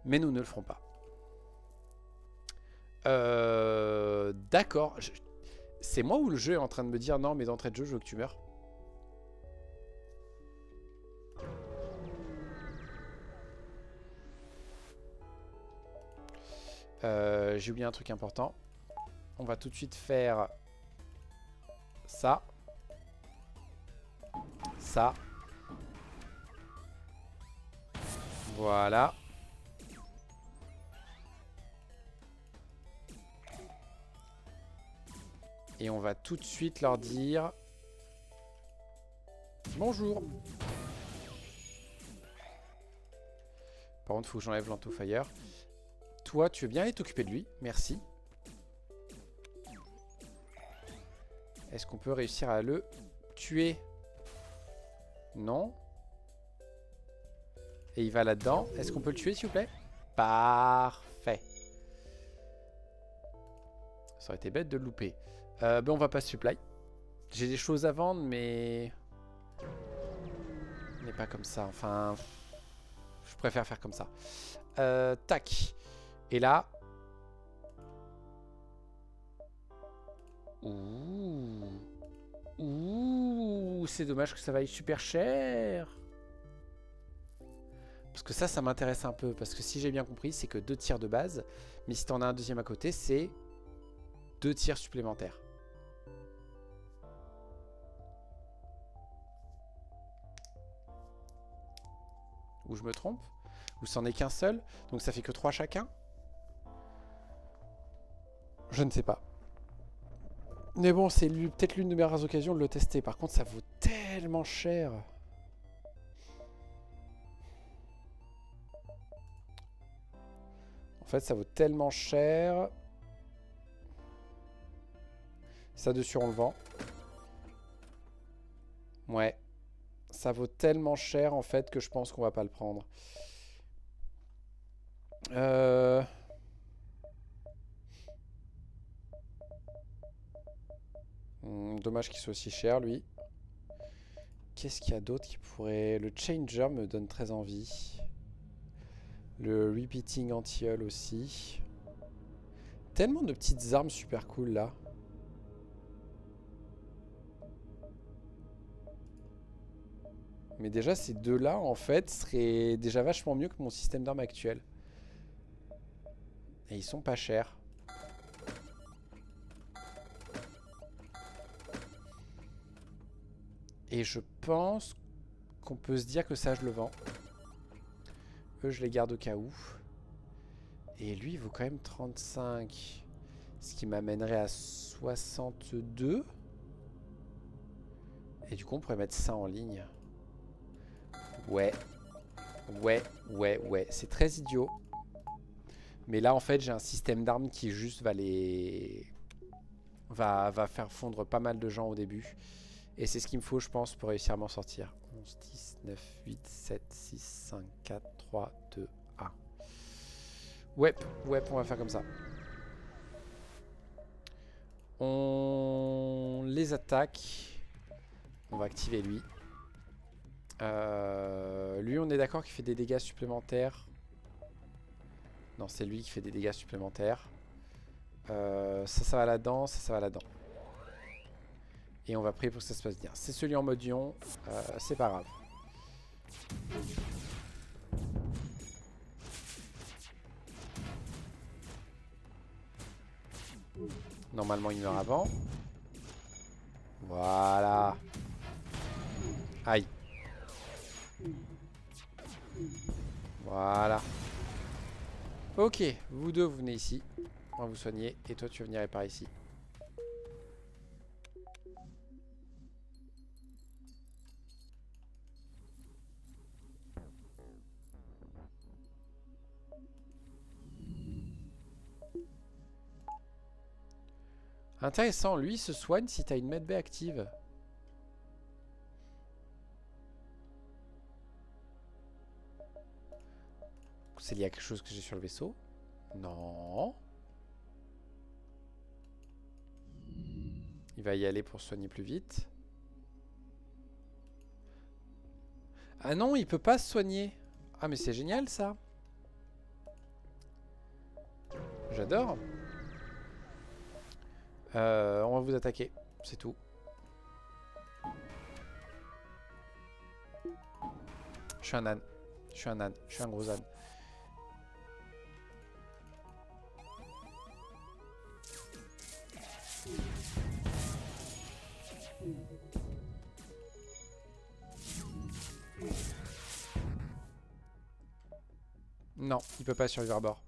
Mais nous ne le ferons pas. D'accord. C'est moi ou le jeu est en train de me dire non, mais d'entrée de jeu, je veux que tu meurs. J'ai oublié un truc important. On va tout de suite faire ça. Ça. Voilà. Et on va tout de suite leur dire bonjour. Par contre, il faut que j'enlève l'Antofire. Toi, tu veux bien aller t'occuper de lui? Merci. Est-ce qu'on peut réussir à le tuer? Non. Et il va là-dedans. Est-ce qu'on peut le tuer, s'il vous plaît? Parfait. Ça aurait été bête de le louper. Ben on va pas supply. J'ai des choses à vendre, mais pas comme ça. Enfin, je préfère faire comme ça. Tac. Et là. Ouh. Ouh. C'est dommage que ça vaille super cher. Parce que ça m'intéresse un peu. Parce que si j'ai bien compris, c'est que 2 tirs de base. Mais si t'en as un deuxième à côté, c'est 2 tirs supplémentaires. Ou je me trompe? Ou c'en est qu'un seul? Donc ça fait que 3 chacun? Je ne sais pas. Mais bon, c'est peut-être l'une de mes rares occasions de le tester. Par contre, ça vaut tellement cher. En fait, ça vaut tellement cher. Ça dessus, on le vend. Ouais. Ça vaut tellement cher, en fait, que je pense qu'on va pas le prendre. Dommage qu'il soit aussi cher, lui. Qu'est-ce qu'il y a d'autre qui pourrait... Le Changer me donne très envie. Le Repeating Anti-Hull aussi. Tellement de petites armes super cool, là. Mais déjà, ces deux-là, en fait, seraient déjà vachement mieux que mon système d'armes actuel. Et ils sont pas chers. Et je pense qu'on peut se dire que ça, je le vends. Eux, je les garde au cas où. Et lui, il vaut quand même 35. Ce qui m'amènerait à 62. Et du coup, on pourrait mettre ça en ligne. Ouais. Ouais. C'est très idiot. Mais là, en fait, j'ai un système d'armes qui juste va les... va faire fondre pas mal de gens au début. Et c'est ce qu'il me faut, je pense, pour réussir à m'en sortir. 11, 10, 9, 8, 7, 6, 5, 4, 3, 2, 1. Ouais, on va faire comme ça. On les attaque. On va activer lui. Lui, on est d'accord qu'il fait des dégâts supplémentaires. Non, c'est lui qui fait des dégâts supplémentaires. Ça va là-dedans, ça va là-dedans. Et on va prier pour que ça se passe bien. C'est celui en mode ion, c'est pas grave. Normalement, il meurt avant. Voilà. Aïe. Voilà. Ok, vous deux, vous venez ici. On va vous soigner. Et toi, tu vas venir par ici. Intéressant, lui, il se soigne si t'as une medbay active. C'est lié à quelque chose que j'ai sur le vaisseau? Non. Il va y aller pour soigner plus vite. Ah non, il peut pas se soigner. Ah mais c'est génial ça. J'adore. On va vous attaquer. C'est tout. Je suis un âne. Je suis un âne. Je suis un gros âne. Non, il peut pas survivre à bord.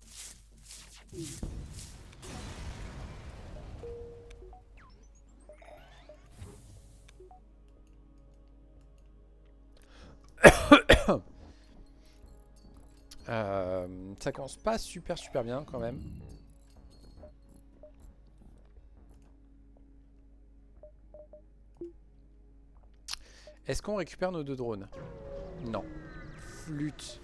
Ça commence pas super bien quand même. Est-ce qu'on récupère nos deux drones? Non. Flûte.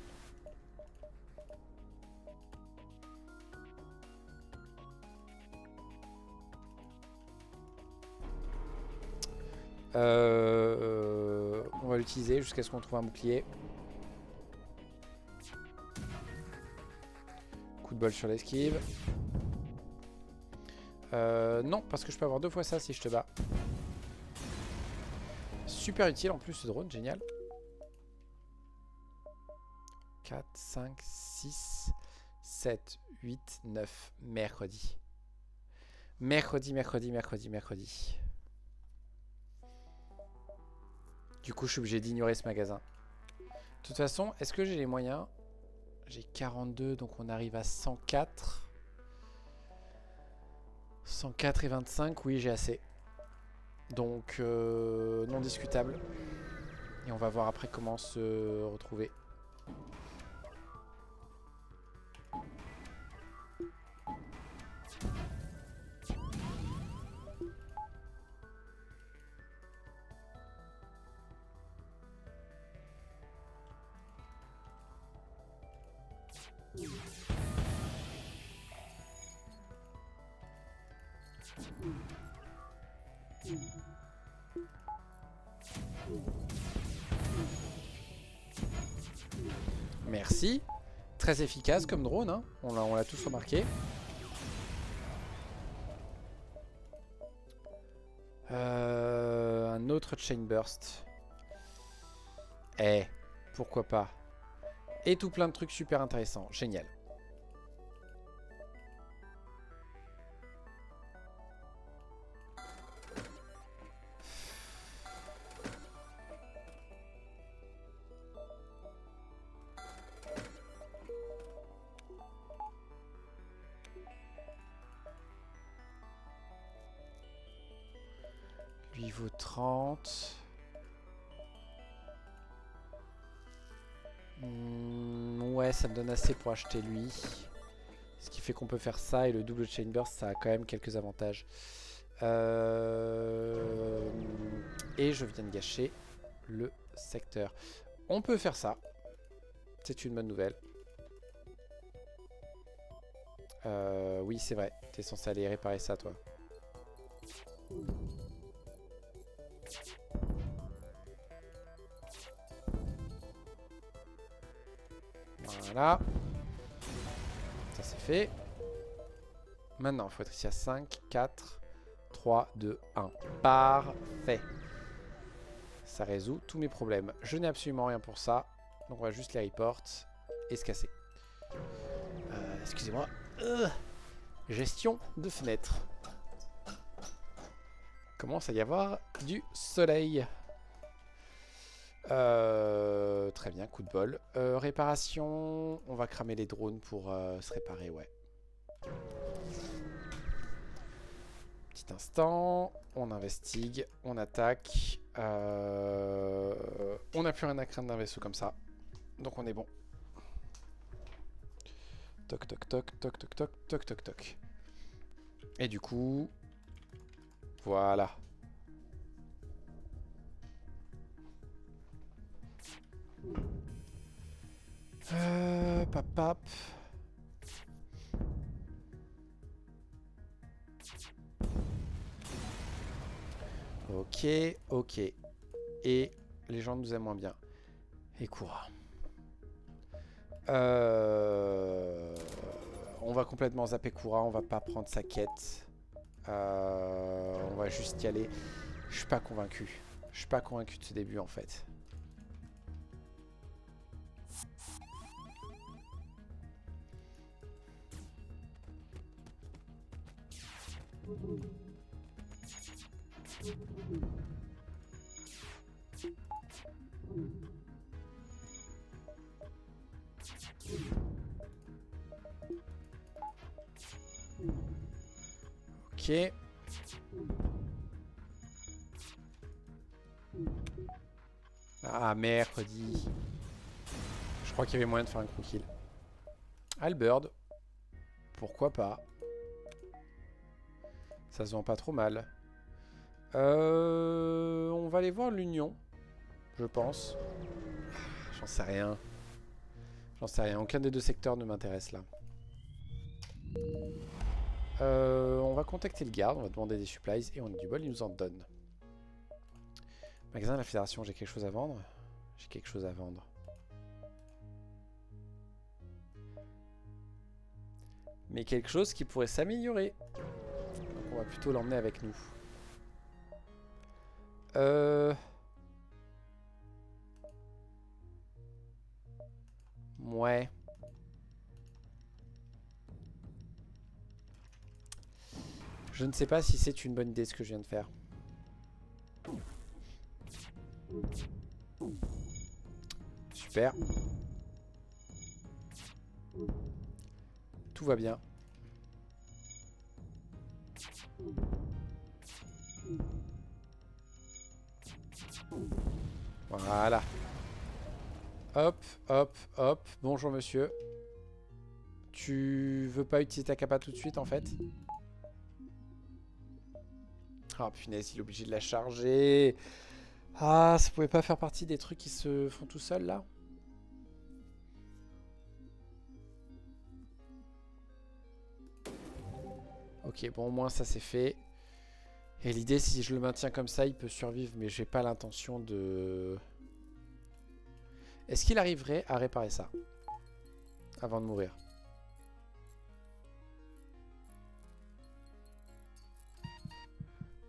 On va l'utiliser jusqu'à ce qu'on trouve un bouclier. Coup de bol sur l'esquive. Non, parce que je peux avoir 2 fois ça si je te bats. Super utile en plus ce drone, génial. 4, 5, 6, 7, 8, 9. Mercredi. Mercredi. Du coup, je suis obligé d'ignorer ce magasin. De toute façon, est-ce que j'ai les moyens? J'ai 42, donc on arrive à 104. 104 et 25, oui, j'ai assez. Donc, non discutable. Et on va voir après comment se retrouver. Merci. Très efficace comme drone, hein. On l'a tous remarqué. Un autre chain burst. Eh, pourquoi pas. Et tout plein de trucs super intéressants. Génial. Lui vaut 30. Ouais, ça me donne assez pour acheter lui. Ce qui fait qu'on peut faire ça et le double chain burst, ça a quand même quelques avantages. Et je viens de gâcher le secteur. On peut faire ça. C'est une bonne nouvelle. Oui, c'est vrai. T'es censé aller réparer ça, toi. Voilà. Ça, c'est fait. Maintenant, il faut être ici à 5, 4, 3, 2, 1. Parfait. Ça résout tous mes problèmes. Je n'ai absolument rien pour ça. Donc, on va juste les report et se casser. Excusez-moi. Gestion de fenêtre. Commence à y avoir du soleil. Très bien, coup de bol. Réparation. On va cramer les drones pour se réparer, ouais. Petit instant. On investigue. On attaque. On n'a plus rien à craindre d'un vaisseau comme ça. Donc on est bon. Toc toc toc toc toc toc toc toc toc. Et du coup... Voilà. Papap. Ok, ok. Et les gens nous aiment moins bien. Et Koura. On va complètement zapper Koura, on va pas prendre sa quête. On va juste y aller. Je suis pas convaincu. Je suis pas convaincu de ce début en fait. Ok. Ah, mercredi. Je crois qu'il y avait moyen de faire un crew kill. Albird. Pourquoi pas. Ça se vend pas trop mal. On va aller voir l'Union. Je pense. J'en sais rien. J'en sais rien. Aucun des deux secteurs ne m'intéresse là. On va contacter le garde. On va demander des supplies. Et on a du bol, il nous en donne. Magasin de la Fédération, j'ai quelque chose à vendre. J'ai quelque chose à vendre. Mais quelque chose qui pourrait s'améliorer. Donc on va plutôt l'emmener avec nous. Ouais. Je ne sais pas si c'est une bonne idée ce que je viens de faire. Super. Tout va bien. Voilà. Hop, hop, hop. Bonjour monsieur. Tu veux pas utiliser ta capa tout de suite en fait? Ah punaise, il est obligé de la charger. Ah, ça pouvait pas faire partie des trucs qui se font tout seuls là? Ok, bon au moins ça c'est fait. Et l'idée, si je le maintiens comme ça, il peut survivre, mais j'ai pas l'intention de... Est-ce qu'il arriverait à réparer ça avant de mourir?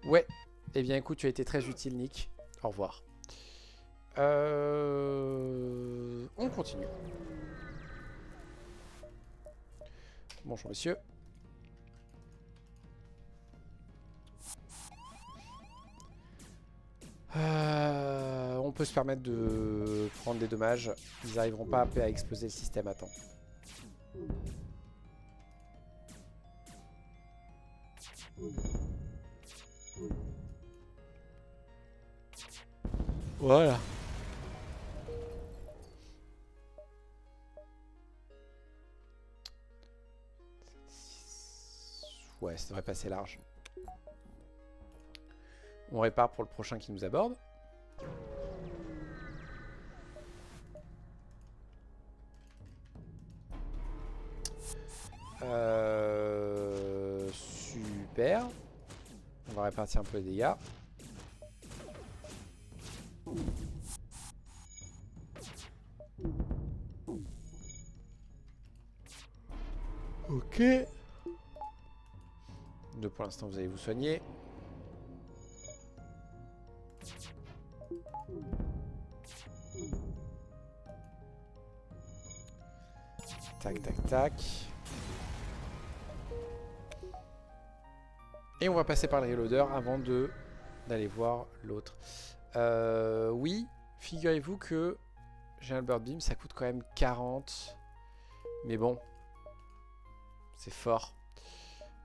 Ouais. Eh bien écoute, tu as été très utile Nick. Au revoir. On continue. Bonjour monsieur. On peut se permettre de prendre des dommages. Ils n'arriveront pas à exploser le système à temps. Voilà. Ouais, ça devrait passer large. On répare pour le prochain qui nous aborde. Super. On va répartir un peu les dégâts. Ok. Deux pour l'instant, vous allez vous soigner. Tac, tac, tac. Et on va passer par le reloader avant d'aller voir l'autre. Oui, figurez-vous que j'ai un Bird Beam, ça coûte quand même 40. Mais bon, c'est fort.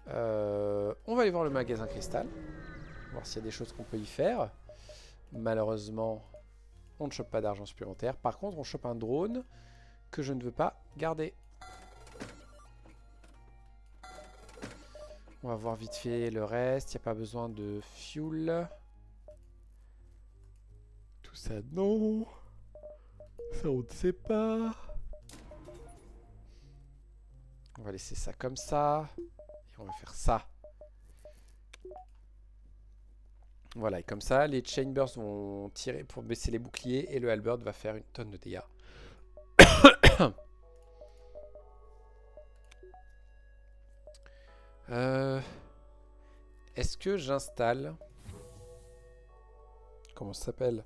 On va aller voir le magasin cristal. Voir s'il y a des choses qu'on peut y faire. Malheureusement, on ne chope pas d'argent supplémentaire. Par contre, on chope un drone que je ne veux pas garder. On va voir vite fait le reste. Il n'y a pas besoin de fuel. Tout ça, non. Ça, on ne sait pas. On va laisser ça comme ça. Et on va faire ça. Voilà, et comme ça, les Chambers vont tirer pour baisser les boucliers. Et le Halberd va faire une tonne de dégâts. Est-ce que j'installe... Comment ça s'appelle?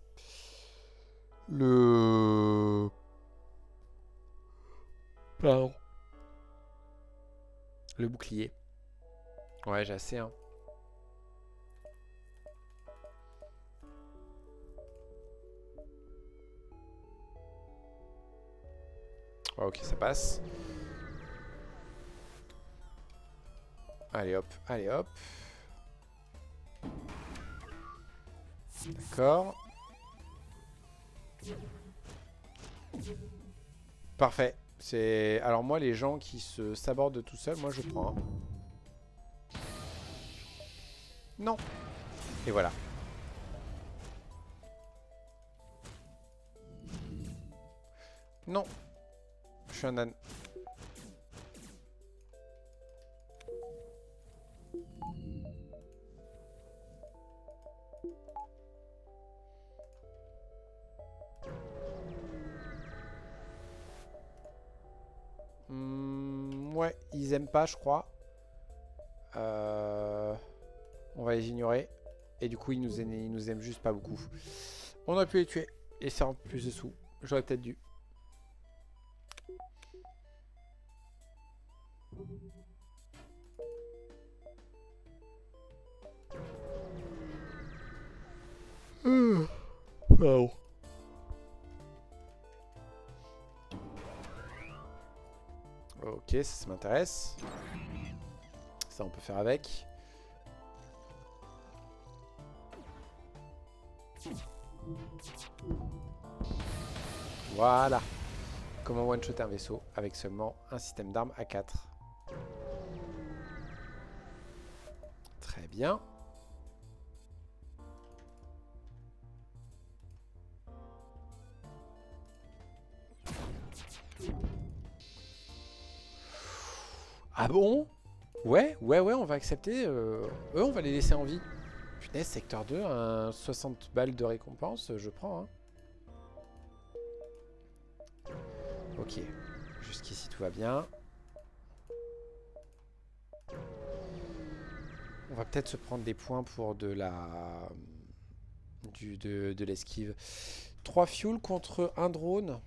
Le... Pardon. Le bouclier. Ouais, j'ai assez, hein. Ouais, ok, ça passe. Allez hop, allez hop. D'accord. Parfait. C'est... Alors moi, les gens qui se sabordent tout seuls, moi je prends. Hein. Non. Et voilà. Non. Je suis un âne. Ouais, ils aiment pas, je crois. On va les ignorer. Et du coup, ils nous aiment juste pas beaucoup. On aurait pu les tuer. Et ça rend plus de sous. J'aurais peut-être dû. Non. Ok, ça m'intéresse. Ça, on peut faire avec. Voilà. Comment one-shotter un vaisseau avec seulement un système d'armes à 4. Très bien. Ah bon? Ouais, on va accepter. Eux, on va les laisser en vie. Punaise, secteur 2, un 60 balles de récompense, je prends. Hein. Ok. Jusqu'ici, tout va bien. On va peut-être se prendre des points pour de la... de l'esquive. 3 fuel contre un drone.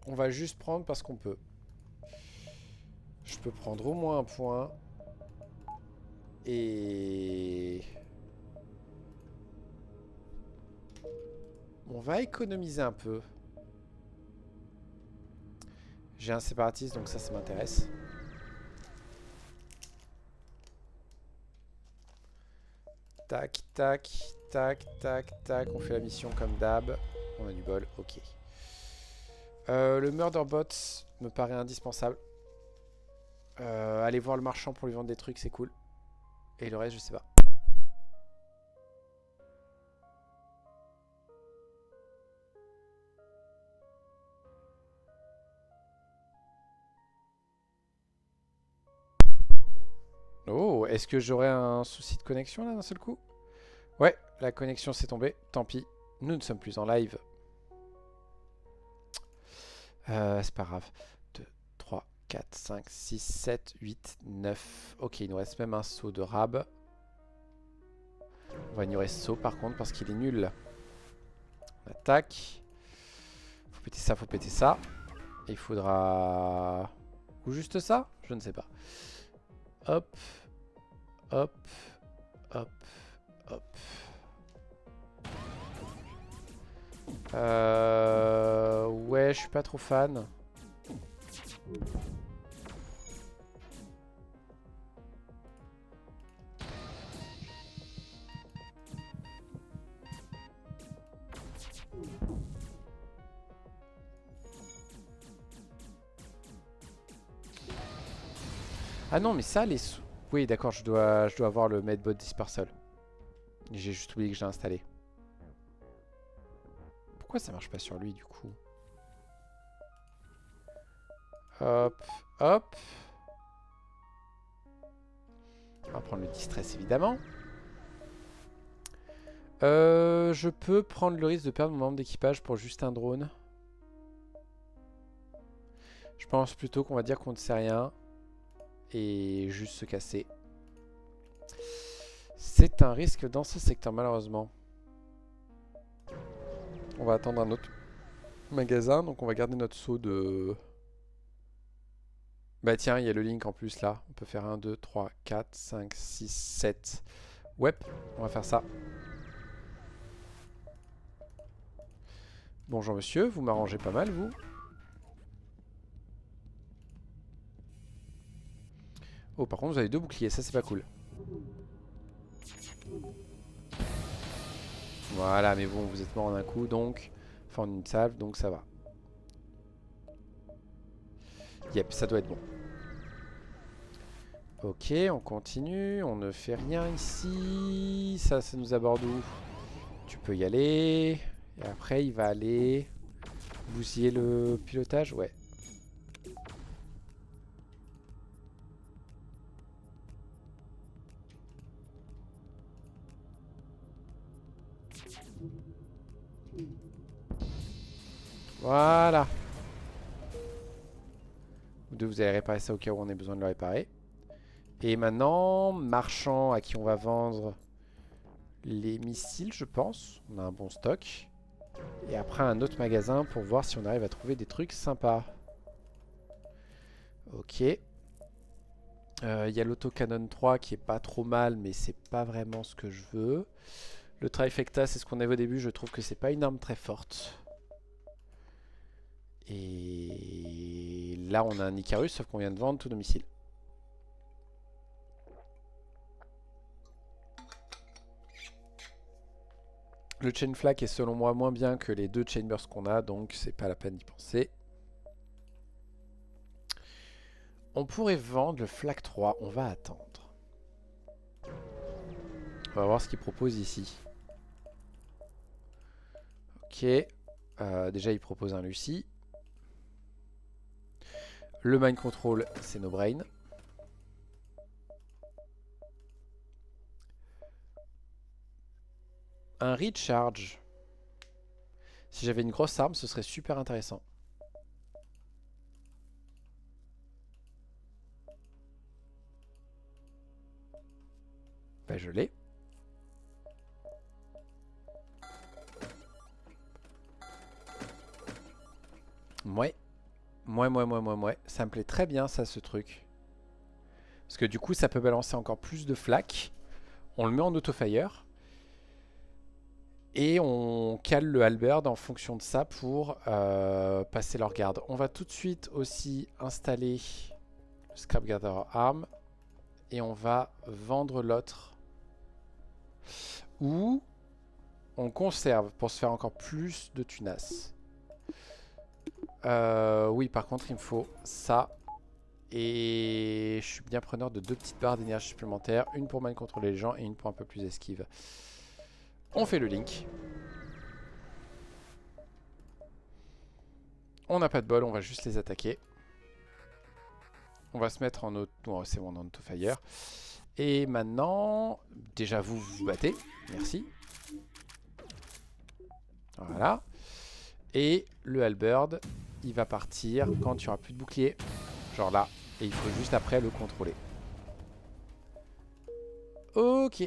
On va juste prendre parce qu'on peut. Je peux prendre au moins un point. Et... On va économiser un peu. J'ai un séparatiste, donc ça m'intéresse. Tac, tac, tac, tac, tac. On fait la mission comme d'hab. On a du bol, ok. Le Murderbot me paraît indispensable. Aller voir le marchand pour lui vendre des trucs, c'est cool. Et le reste, je sais pas. Oh, est-ce que j'aurais un souci de connexion là d'un seul coup? Ouais, la connexion s'est tombée. Tant pis, nous ne sommes plus en live. C'est pas grave. 2, 3, 4, 5, 6, 7, 8, 9. Ok, il nous reste même un saut de rab. On va ignorer ce saut par contre parce qu'il est nul. On attaque. Faut péter ça, faut péter ça. Et il faudra... Ou juste ça? Je ne sais pas. Hop. Hop. Hop. Hop. Ouais, je suis pas trop fan. Ah non, mais ça, les... Oui, d'accord, je dois avoir le Medbot Dispersal. J'ai juste oublié que j'ai installé. Pourquoi ça marche pas sur lui, du coup? Hop, hop. On va prendre le Distress, évidemment. Je peux prendre le risque de perdre mon membre d'équipage pour juste un drone. Je pense plutôt qu'on va dire qu'on ne sait rien. Et juste se casser. C'est un risque dans ce secteur, malheureusement. On va attendre un autre magasin, donc on va garder notre saut de... Bah tiens, il y a le link en plus là. On peut faire 1, 2, 3, 4, 5, 6, 7. Ouais, on va faire ça. Bonjour monsieur, vous m'arrangez pas mal vous. Oh par contre vous avez 2 boucliers, ça c'est pas cool. Voilà, mais bon, vous êtes mort en un coup, donc... Enfin, en une salve, donc ça va. Yep, ça doit être bon. Ok, on continue. On ne fait rien ici. Ça nous aborde où? Tu peux y aller. Et après, il va aller... bousiller le pilotage? Ouais. Voilà. Vous deux, vous allez réparer ça au cas où on ait besoin de le réparer. Et maintenant, marchand à qui on va vendre les missiles, je pense. On a un bon stock. Et après, un autre magasin pour voir si on arrive à trouver des trucs sympas. Ok. Il y a l'autocanon 3 qui est pas trop mal, mais c'est pas vraiment ce que je veux. Le trifecta, c'est ce qu'on avait au début. Je trouve que c'est pas une arme très forte. Et là, on a un Icarus, sauf qu'on vient de vendre tous nos missiles. Le chain flak est selon moi moins bien que les 2 chambers qu'on a, donc c'est pas la peine d'y penser. On pourrait vendre le flak 3, on va attendre. On va voir ce qu'il propose ici. Ok. Déjà, il propose un Lucie. Le mind control, c'est no brain. Un recharge. Si j'avais une grosse arme, ce serait super intéressant. Bah, je l'ai. Ouais. Ouais. Ça me plaît très bien, ça, ce truc. Parce que du coup, ça peut balancer encore plus de flaques. On le met en auto-fire. Et on cale le halberd en fonction de ça pour passer leur garde. On va tout de suite aussi installer le Scrap Gather Arm. Et on va vendre l'autre. Ou on conserve pour se faire encore plus de tunas. Oui, par contre, il me faut ça. Et je suis bien preneur de 2 petites barres d'énergie supplémentaires. Une pour mind contrôler les gens et une pour un peu plus esquive. On fait le link. On n'a pas de bol, on va juste les attaquer. On va se mettre en auto... Oh, c'est bon, en auto-fire. Et maintenant, déjà vous vous battez. Merci. Voilà. Et le halberd, il va partir quand il n'y aura plus de bouclier. Genre là. Et il faut juste après le contrôler. Ok.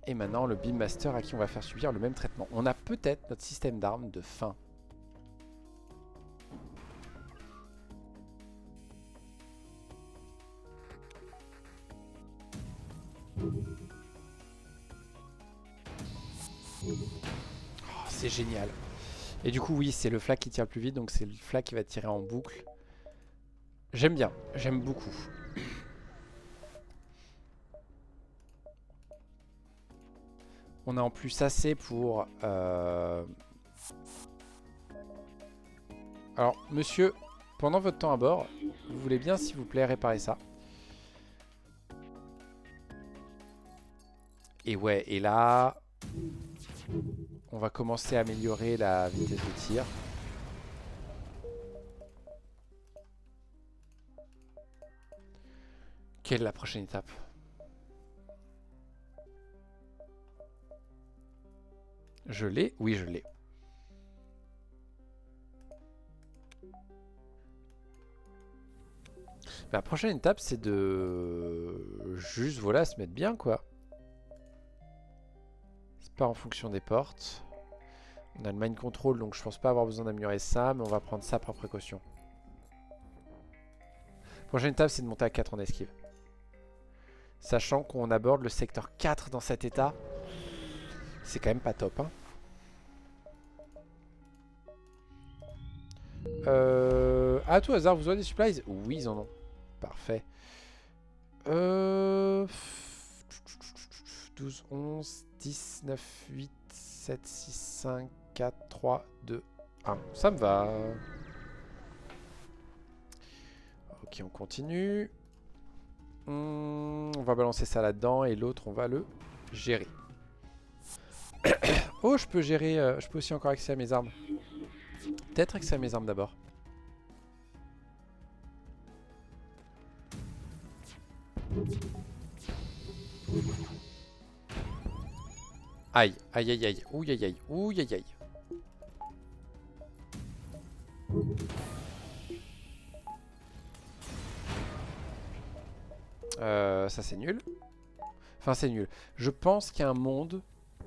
Et maintenant le Beam Master à qui on va faire subir le même traitement. On a peut-être notre système d'armes de fin. Oh, c'est génial. Et du coup oui, c'est le flag qui tire le plus vite. Donc c'est le flag qui va tirer en boucle. J'aime bien, j'aime beaucoup. On a en plus assez pour... Alors, monsieur, pendant votre temps à bord, vous voulez bien, s'il vous plaît, réparer ça. Et ouais, et là... On va commencer à améliorer la vitesse de tir. Quelle est la prochaine étape? Je l'ai? Oui, je l'ai. La prochaine étape, c'est de... Juste, voilà, se mettre bien, quoi. C'est pas en fonction des portes. On a le mind control, donc je pense pas avoir besoin d'améliorer ça, mais on va prendre ça par précaution. Prochaine étape, c'est de monter à 4 en esquive. Sachant qu'on aborde le secteur 4 dans cet état. C'est quand même pas top, hein. À tout hasard, vous avez des supplies? Oui, ils en ont. Parfait. 12, 11, 10, 9, 8, 7, 6, 5, 4, 3, 2, 1. Ça me va. Ok, on continue. On va balancer ça là-dedans et l'autre, on va le gérer. Oh, je peux gérer... je peux aussi encore accéder à mes armes. Peut-être accéder à mes armes d'abord. Aïe, aïe, aïe, aïe. Ouh, aïe, aïe, ouh, aïe, aïe. Ça c'est nul. Enfin c'est nul. Je pense qu'il y a un monde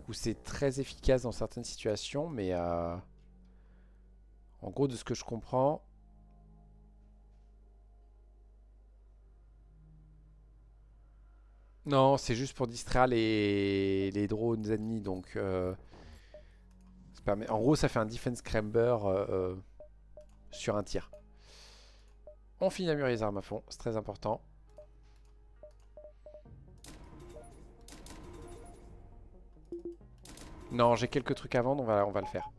où c'est très efficace dans certaines situations, mais en gros de ce que je comprends... Non, c'est juste pour distraire les drones ennemis, donc... en gros ça fait un defense scramber sur un tir. On finit à mûrir les armes à fond, c'est très important. Non, j'ai quelques trucs à vendre, on va le faire.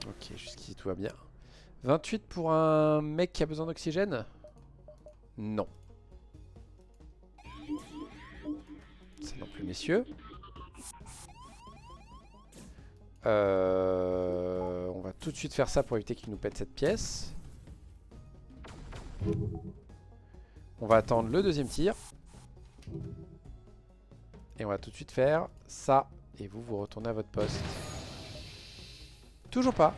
Ok, jusqu'ici tout va bien. 28 pour un mec qui a besoin d'oxygène? Non. Ça non plus, messieurs. On va tout de suite faire ça pour éviter qu'il nous pète cette pièce. On va attendre le deuxième tir. Et on va tout de suite faire ça. Et vous, vous retournez à votre poste. Toujours pas.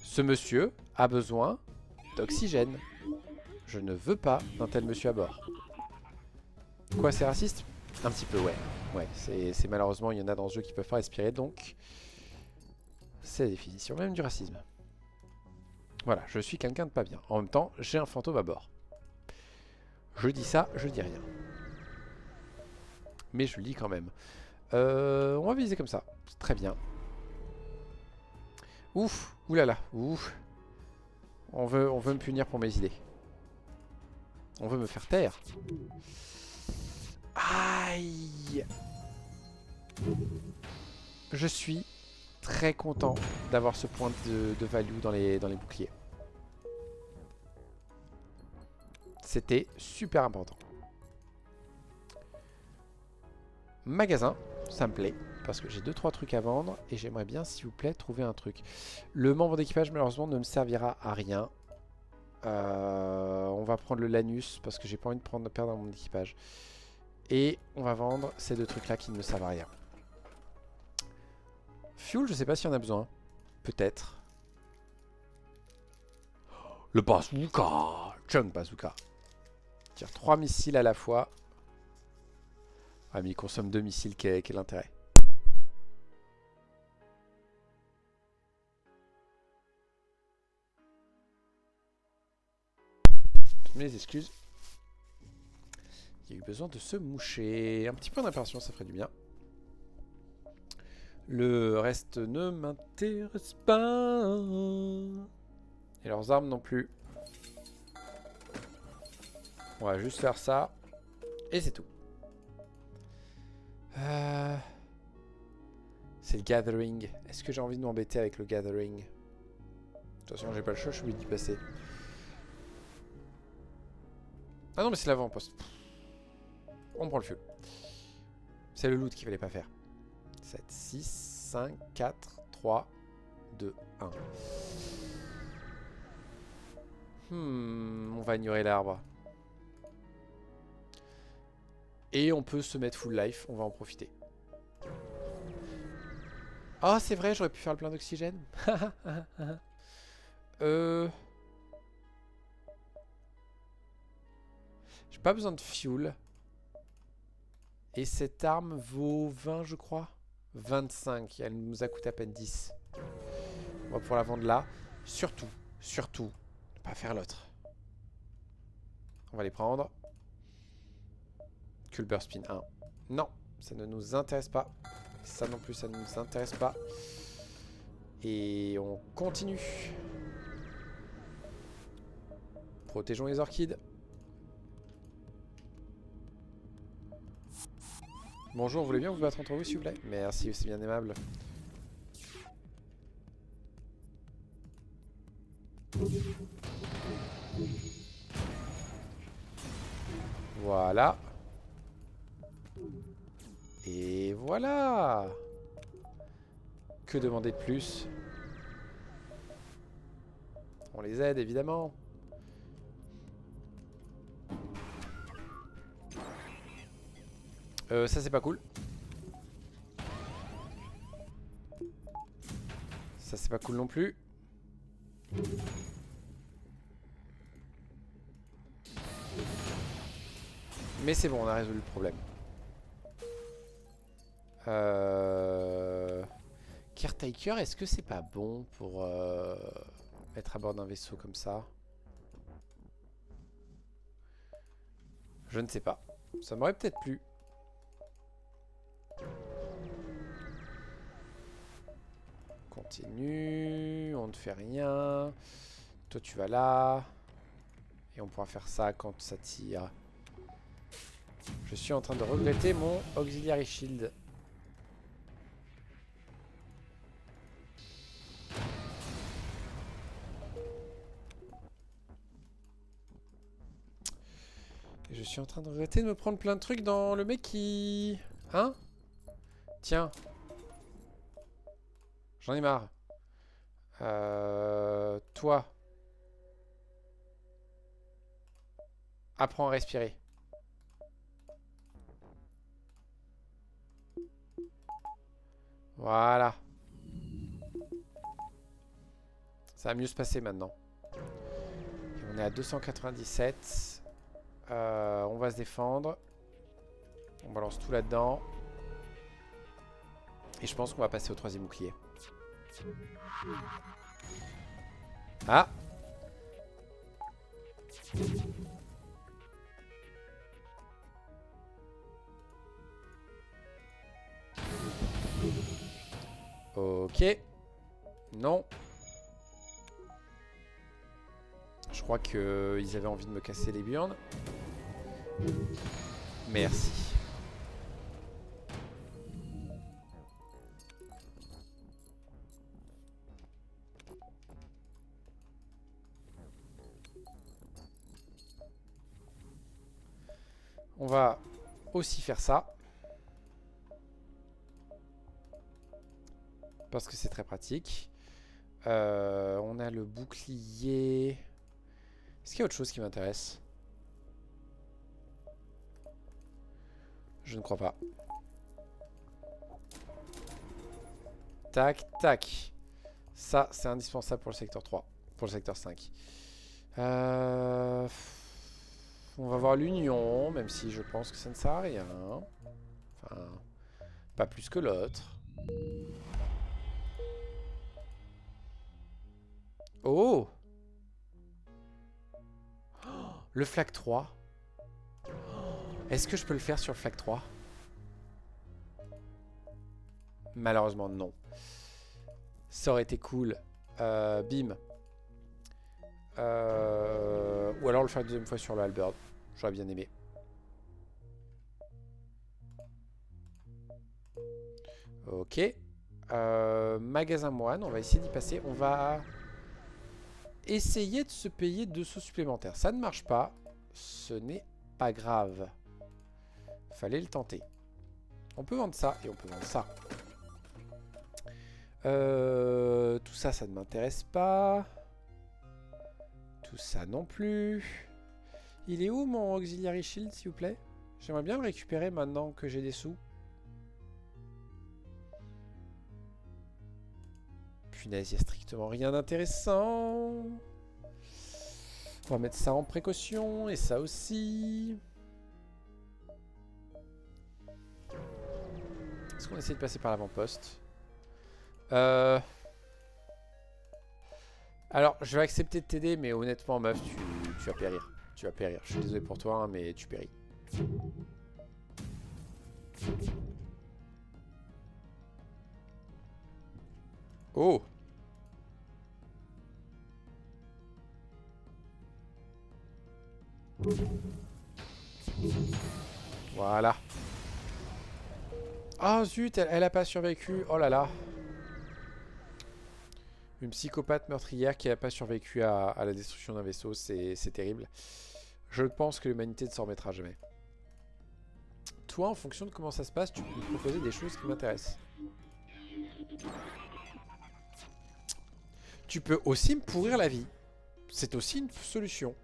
Ce monsieur a besoin d'oxygène. Je ne veux pas d'un tel monsieur à bord. Quoi, c'est raciste? Un petit peu, ouais. Ouais, c'est malheureusement, il y en a dans ce jeu qui peuvent pas respirer, donc... C'est la définition même du racisme. Voilà, je suis quelqu'un de pas bien. En même temps, j'ai un fantôme à bord. Je dis ça, je dis rien. Mais je le dis quand même. On va viser comme ça. Très bien. Ouf, oulala, ouf. On veut me punir pour mes idées. On veut me faire taire. Aïe. Je suis très content d'avoir ce point de value dans les boucliers. C'était super important. Magasin, ça me plaît. Parce que j'ai 2-3 trucs à vendre. Et j'aimerais bien, s'il vous plaît, trouver un truc. Le membre d'équipage, malheureusement, ne me servira à rien. On va prendre le Lanus. Parce que j'ai pas envie de perdre mon équipage. Et on va vendre ces 2 trucs-là qui ne me servent à rien. Fuel, je sais pas s'il y en a besoin. Peut-être. Le bazooka. Chunk bazooka. Tire 3 missiles à la fois. Ah mais il consomme 2 missiles, quel est l'intérêt? Toutes mes excuses. Il y a eu besoin de se moucher. Un petit peu d'impatience, ça ferait du bien. Le reste ne m'intéresse pas. Et leurs armes non plus. On va juste faire ça. Et c'est tout. C'est le Gathering. Est-ce que j'ai envie de m'embêter avec le Gathering? De toute façon, j'ai pas le choix, je suis obligé d'y passer. Ah non, mais c'est l'avant-poste. On prend le fuel. C'est le loot qu'il fallait pas faire. 7, 6, 5, 4, 3, 2, 1. On va ignorer l'arbre. Et on peut se mettre full life, on va en profiter. Oh, c'est vrai, j'aurais pu faire le plein d'oxygène. J'ai pas besoin de fuel. Et cette arme vaut 20, je crois. 25. Elle nous a coûté à peine 10. On va pouvoir la vendre là. Surtout, ne pas faire l'autre. On va les prendre. Culber Spin 1. Non, ça ne nous intéresse pas. Ça non plus, ça ne nous intéresse pas. Et on continue. Protégeons les orchides. Bonjour, vous voulez bien vous battre entre vous, s'il vous plaît? Merci, c'est bien aimable. Voilà. Et voilà. Que demander de plus? On les aide, évidemment. Ça, c'est pas cool. Ça, c'est pas cool non plus. Mais c'est bon, on a résolu le problème. Caretaker, est-ce que c'est pas bon pour être à bord d'un vaisseau comme ça? Je ne sais pas. Ça m'aurait peut-être plu. Continue, on ne fait rien. Toi tu vas là. Et on pourra faire ça quand ça tire. Je suis en train de regretter mon Auxiliary Shield. Et je suis en train de regretter de me prendre plein de trucs dans le mec qui... Hein? Tiens. J'en ai marre. Toi. Apprends à respirer. Voilà. Ça va mieux se passer maintenant. Et on est à 297. On va se défendre. On balance tout là-dedans. Et je pense qu'on va passer au 3e bouclier. Ah! Ok. Non. Je crois qu'ils avaient envie de me casser les burnes. Merci. On va aussi faire ça. Parce que c'est très pratique. On a le bouclier. Est-ce qu'il y a autre chose qui m'intéresse? Je ne crois pas. Tac, tac. Ça, c'est indispensable pour le secteur 3. Pour le secteur 5. On va voir l'union, même si je pense que ça ne sert à rien. Enfin, pas plus que l'autre. Oh! Le flag 3. Est-ce que je peux le faire sur le flag 3? Malheureusement, non. Ça aurait été cool. Bim. Ou alors le faire une deuxième fois sur le halberd. J'aurais bien aimé. Ok. Magasin moine, on va essayer d'y passer. On va essayer de se payer 2 sauts supplémentaires. Ça ne marche pas. Ce n'est pas grave. Fallait le tenter. On peut vendre ça et on peut vendre ça. Tout ça, ça ne m'intéresse pas. Tout ça non plus. Il est où mon auxiliary shield, s'il vous plaît? J'aimerais bien le récupérer maintenant que j'ai des sous. Punaise, il n'y a strictement rien d'intéressant. On va mettre ça en précaution et ça aussi. Est-ce qu'on essaie de passer par l'avant-poste? Alors, je vais accepter de t'aider, mais honnêtement, meuf, tu vas périr. Tu vas périr. Je suis désolé pour toi, hein, mais tu péris. Oh! Voilà. Ah zut, elle a pas survécu. Oh là là. Une psychopathe meurtrière qui n'a pas survécu à la destruction d'un vaisseau, c'est terrible. Je pense que l'humanité ne s'en remettra jamais. Toi, en fonction de comment ça se passe, tu peux me proposer des choses qui m'intéressent. Tu peux aussi me pourrir la vie. C'est aussi une solution.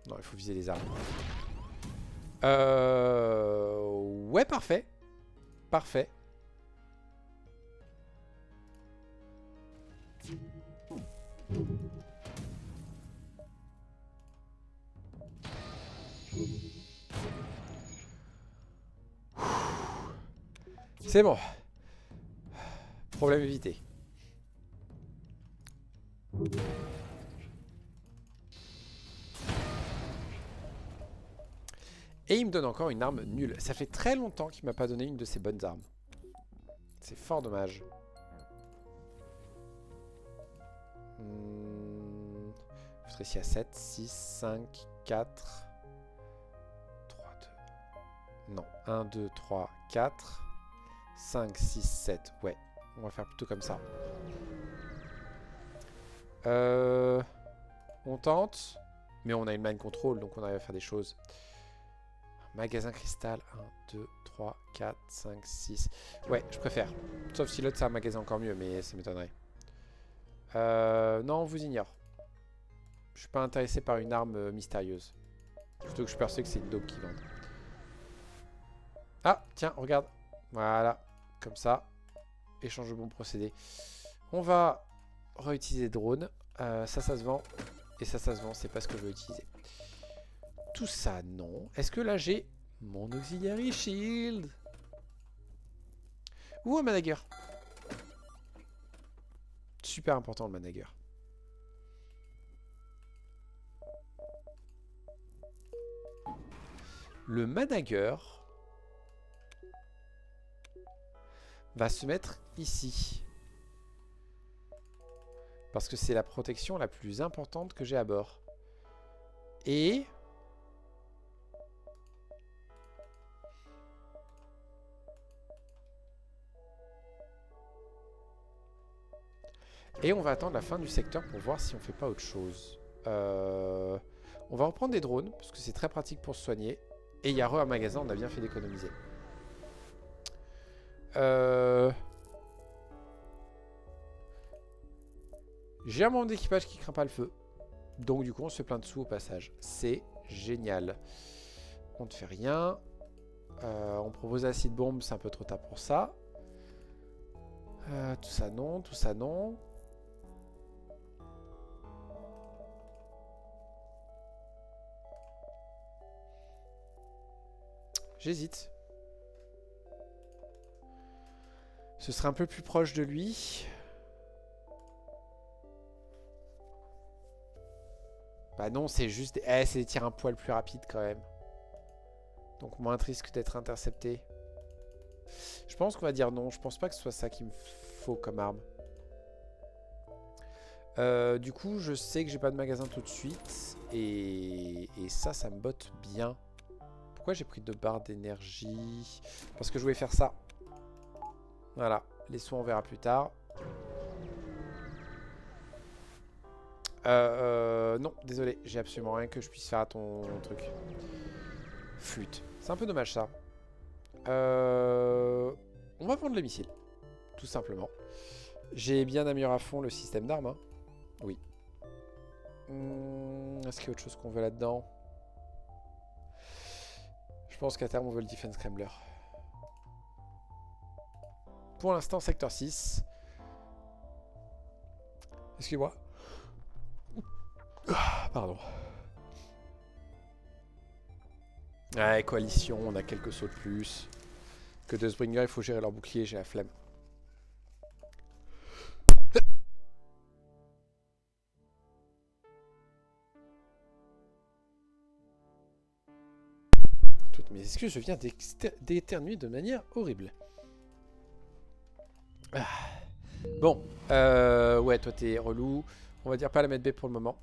Non, il faut viser les armes. Ouais, parfait. Parfait. C'est bon. Problème évité. Et il me donne encore une arme nulle. Ça fait très longtemps qu'il m'a pas donné une de ses bonnes armes. C'est fort dommage. Je serai ici à 7, 6, 5, 4, 3, 2. Non, 1, 2, 3, 4, 5, 6, 7. Ouais, on va faire plutôt comme ça. On tente. Mais on a une mind control, donc on arrive à faire des choses. Magasin cristal. 1, 2, 3, 4, 5, 6. Ouais, je préfère. Sauf si l'autre c'est un magasin encore mieux, mais ça m'étonnerait. Non, on vous ignore. Je suis pas intéressé par une arme mystérieuse. Surtout que je suis persuadé que c'est une dope qui vendent. Ah, tiens, regarde. Voilà, comme ça. Échange de bons procédés. On va réutiliser drone. Ça se vend. Et ça se vend, c'est pas ce que je veux utiliser. Tout ça, non. Est-ce que là, j'ai mon auxiliary shield? Ou un manager? Super important, le manager. Le manager va se mettre ici. Parce que c'est la protection la plus importante que j'ai à bord. Et on va attendre la fin du secteur pour voir si on fait pas autre chose. On va reprendre des drones, parce que c'est très pratique pour se soigner. Et il y a un magasin, on a bien fait d'économiser. J'ai un membre d'équipage qui craint pas le feu. Donc du coup, on se fait plein de sous au passage. C'est génial. On ne fait rien. On propose acide bombe, c'est un peu trop tard pour ça. Tout ça non, tout ça non. J'hésite. Ce serait un peu plus proche de lui. Bah non, c'est juste... c'est des tirs un poil plus rapides quand même. Donc moins de risque d'être intercepté. Je pense qu'on va dire non. Je pense pas que ce soit ça qu'il me faut comme arme. Du coup, je sais que j'ai pas de magasin tout de suite. Et ça, ça me botte bien. Pourquoi j'ai pris 2 barres d'énergie? Parce que je voulais faire ça. Voilà. Les soins, on verra plus tard. Non, désolé. J'ai absolument rien que je puisse faire à ton truc. Flûte. C'est un peu dommage, ça. On va prendre les missiles. Tout simplement. J'ai bien amélioré à fond le système d'armes. Hein. Oui. Est-ce qu'il y a autre chose qu'on veut là-dedans? Je pense qu'à terme, on veut le Defense Scrambler. Pour l'instant, secteur 6. Excusez-moi. Pardon. Ouais, coalition, on a quelques sauts de plus. Que de Springer, il faut gérer leur bouclier, j'ai la flemme. Toutes mes excuses, je viens d'éternuer de manière horrible. Ah. Bon, ouais, toi t'es relou. On va dire pas la mettre B pour le moment.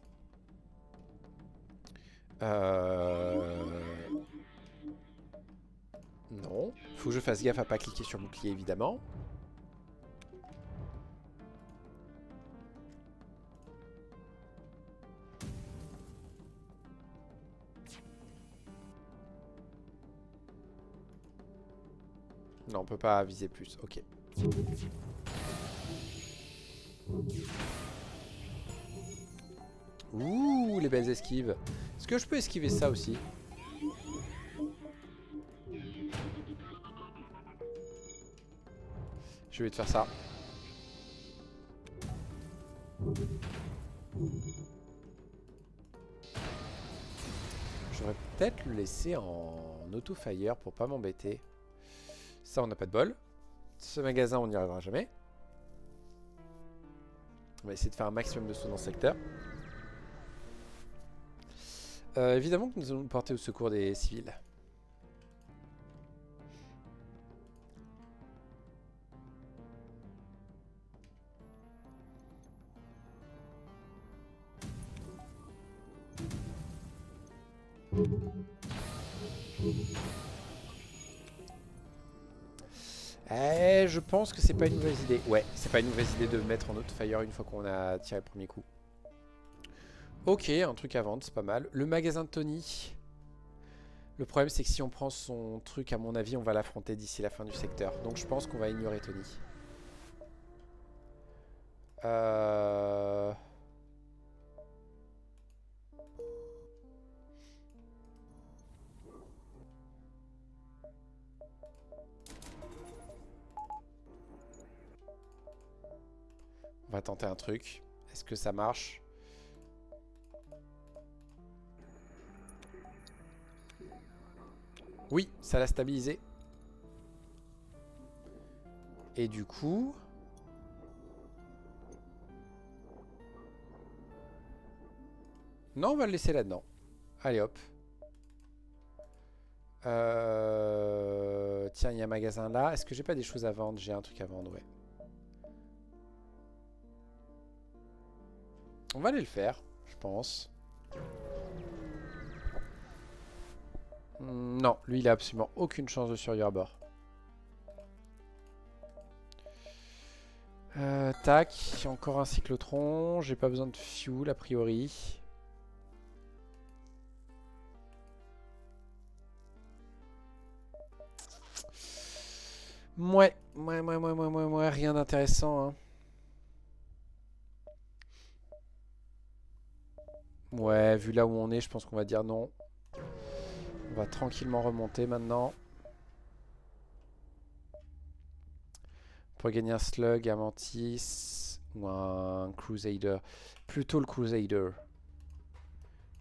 Non. Faut que je fasse gaffe à pas cliquer sur bouclier, évidemment. Non, on peut pas viser plus. Ok. Ouh, les belles esquives. Est-ce que je peux esquiver ça aussi? Je vais te faire ça. J'aurais peut-être le laisser en auto-fire pour pas m'embêter. Ça, on n'a pas de bol. Ce magasin, on n'y arrivera jamais. On va essayer de faire un maximum de sauts dans ce secteur. Évidemment que nous allons nous porter au secours des civils. Je pense que c'est pas une mauvaise idée. Ouais, c'est pas une mauvaise idée de mettre en auto-fire une fois qu'on a tiré le premier coup. Ok, un truc à vendre, c'est pas mal. Le magasin de Tony. Le problème, c'est que si on prend son truc, à mon avis, on va l'affronter d'ici la fin du secteur. Donc je pense qu'on va ignorer Tony. On va tenter un truc. Est-ce que ça marche? Oui, ça l'a stabilisé. Et du coup... Non, on va le laisser là-dedans. Allez, hop. Tiens, il y a un magasin là. Est-ce que j'ai pas des choses à vendre? J'ai un truc à vendre, ouais. On va aller le faire, je pense. Non, lui, il a absolument aucune chance de survivre à bord. Tac, encore un cyclotron. J'ai pas besoin de fuel, a priori. Ouais, rien d'intéressant. Hein. Ouais, vu là où on est, je pense qu'on va dire non. On va tranquillement remonter maintenant. Pour gagner un slug, un mantis ou un crusader. Plutôt le crusader.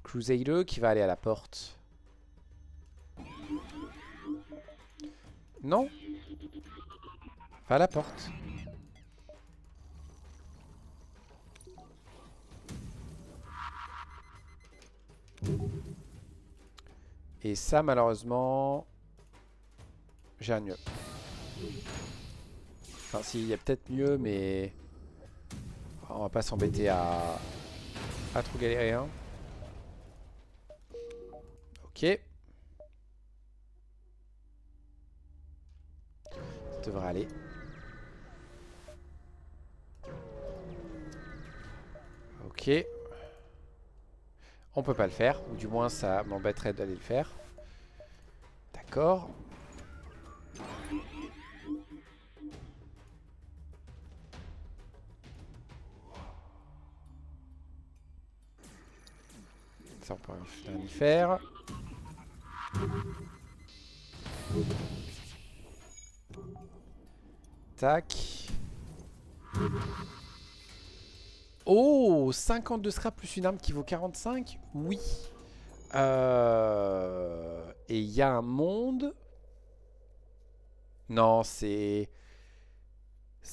Crusader qui va aller à la porte. Non, va à la porte. Et ça, malheureusement, j'ai un mieux. Enfin, si, il y a peut-être mieux, mais on va pas s'embêter à trop galérer. Hein. Ok, ça devrait aller. Ok, on peut pas le faire, ou du moins ça m'embêterait d'aller le faire. D'accord. Ça, on peut rien y faire. Tac. Oh, 52 scrap plus une arme qui vaut 45. Oui. Et il y a un monde. Non, c'est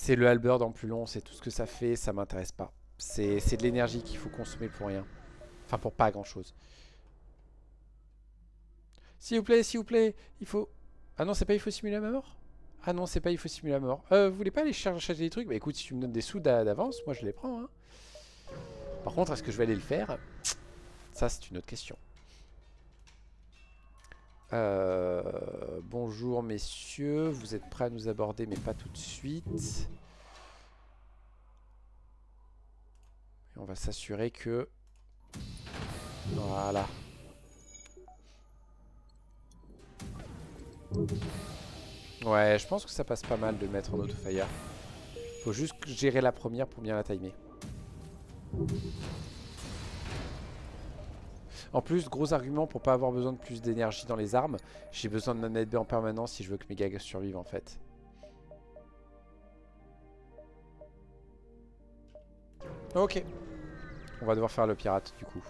le halberd en plus long, c'est tout ce que ça fait, ça m'intéresse pas. C'est de l'énergie qu'il faut consommer pour rien. Enfin, pour pas grand chose. S'il vous plaît, il faut... Ah non, c'est pas il faut simuler ma mort. Ah non, c'est pas il faut simuler la mort. Vous voulez pas aller chercher des trucs? Bah écoute, si tu me donnes des sous d'avance, moi je les prends. Hein. Par contre, est-ce que je vais aller le faire? Ça, c'est une autre question. Bonjour messieurs, vous êtes prêts à nous aborder mais pas tout de suite. Et on va s'assurer que... Voilà. Ouais, je pense que ça passe pas mal de le mettre en auto-fire. Faut juste gérer la première pour bien la timer. En plus, gros argument pour pas avoir besoin de plus d'énergie dans les armes. J'ai besoin de ma NB en permanence si je veux que mes gags survivent en fait. Ok. On va devoir faire le pirate du coup.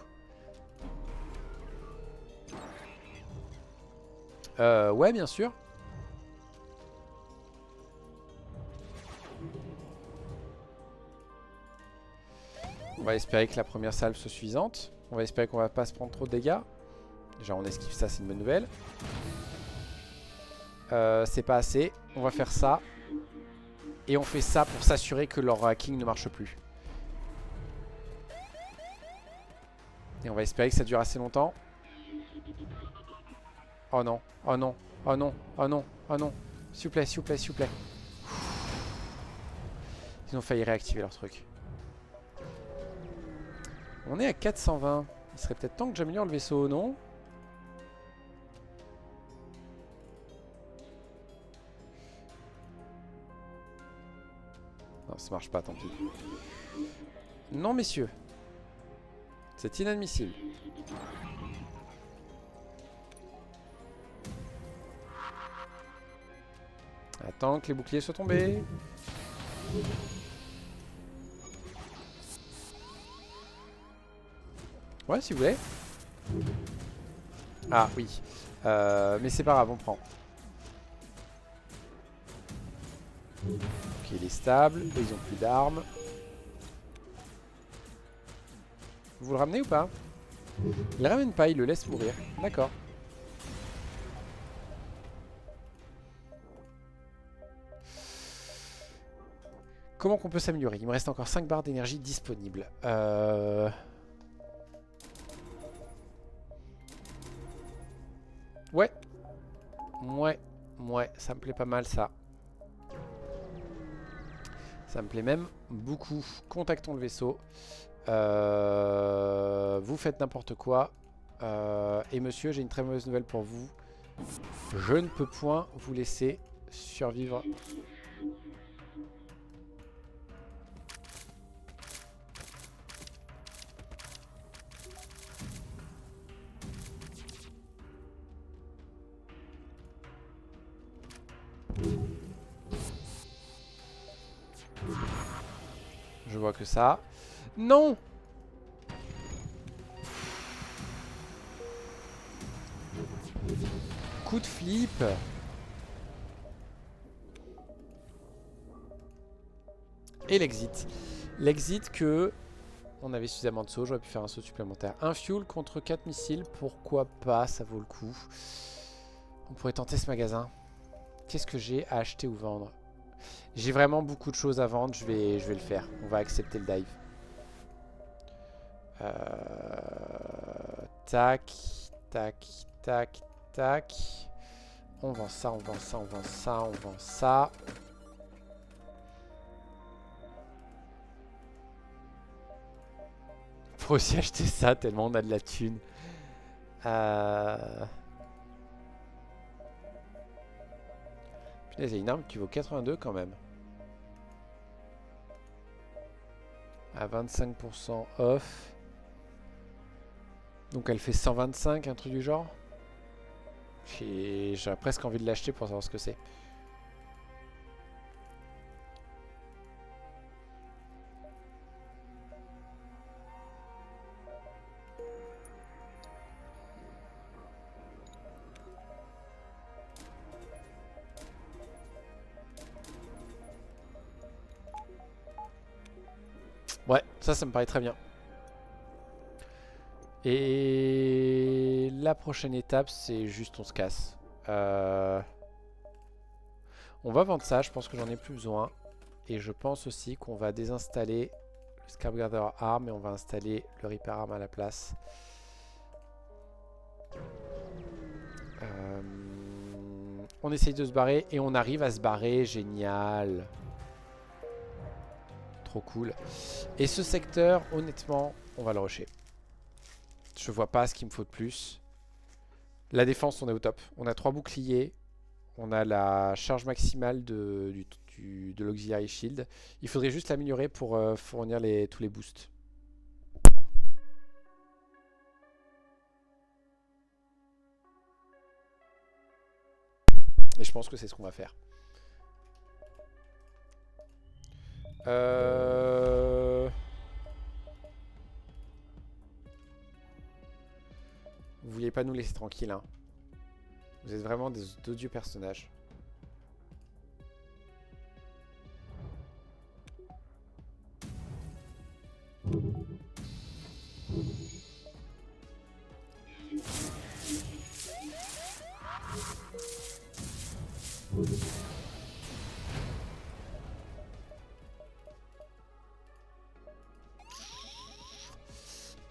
Ouais, bien sûr. On va espérer que la première salve soit suffisante. On va espérer qu'on va pas se prendre trop de dégâts. Déjà, on esquive ça, c'est une bonne nouvelle. C'est pas assez. On va faire ça. Et on fait ça pour s'assurer que leur hacking ne marche plus. Et on va espérer que ça dure assez longtemps. Oh non, oh non, oh non, oh non, oh non. S'il vous plaît, s'il vous plaît, s'il vous plaît. Ils ont failli réactiver leur truc. On est à 420. Il serait peut-être temps que j'améliore le vaisseau, non? Non, ça marche pas, tant pis. Non, messieurs. C'est inadmissible. Attends que les boucliers soient tombés. Ouais, si vous voulez. Ah, oui. Mais c'est pas grave, on prend. Ok, il est stable. Eux, ils ont plus d'armes. Vous le ramenez ou pas? Il le ramène pas, il le laisse mourir. D'accord. Comment qu'on peut s'améliorer? Il me reste encore 5 barres d'énergie disponibles. Ouais. Ouais, ça me plaît pas mal ça. Ça me plaît même beaucoup. Contactons le vaisseau. Vous faites n'importe quoi. Et monsieur, j'ai une très mauvaise nouvelle pour vous. Je ne peux point vous laisser survivre. Je vois que ça. Non! Coup de flip. Et l'exit. L'exit que... On avait suffisamment de sauts, j'aurais pu faire un saut supplémentaire. Un fuel contre 4 missiles, pourquoi pas, ça vaut le coup. On pourrait tenter ce magasin. Qu'est-ce que j'ai à acheter ou vendre? J'ai vraiment beaucoup de choses à vendre, je vais le faire. On va accepter le dive. Tac, tac, tac, tac. On vend ça, on vend ça, on vend ça, on vend ça. Faut aussi acheter ça tellement on a de la thune. Punaise, il y a une arme qui vaut 82 quand même. À 25% off. Donc elle fait 125, un truc du genre. J'aurais presque envie de l'acheter pour savoir ce que c'est. Ouais, ça me paraît très bien. Et la prochaine étape, c'est juste on se casse. On va vendre ça, je pense que j'en ai plus besoin. Et je pense aussi qu'on va désinstaller le Scrapgather Arm et on va installer le Repair Arm à la place. On essaye de se barrer et on arrive à se barrer, génial. Trop cool. Et ce secteur, honnêtement, on va le rusher. Je vois pas ce qu'il me faut de plus. La défense, on est au top. On a 3 boucliers. On a la charge maximale de l'Auxiliary Shield. Il faudrait juste l'améliorer pour fournir tous les boosts. Et je pense que c'est ce qu'on va faire. Vous vouliez pas nous laisser tranquilles, hein. Vous êtes vraiment des odieux personnages.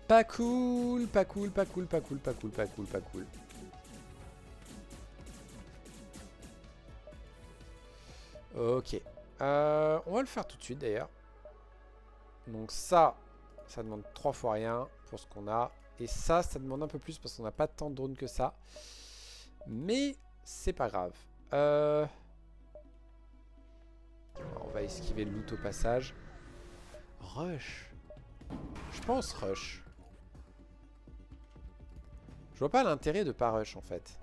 Pas cool, pas cool, pas cool, pas cool, pas cool, pas cool, pas cool. Ok. On va le faire tout de suite d'ailleurs. Donc ça demande 3 fois rien pour ce qu'on a. Et ça demande un peu plus parce qu'on n'a pas tant de drones que ça. Mais c'est pas grave. On va esquiver le loot au passage. Rush. Je pense rush. Je vois pas l'intérêt de pas rush en fait.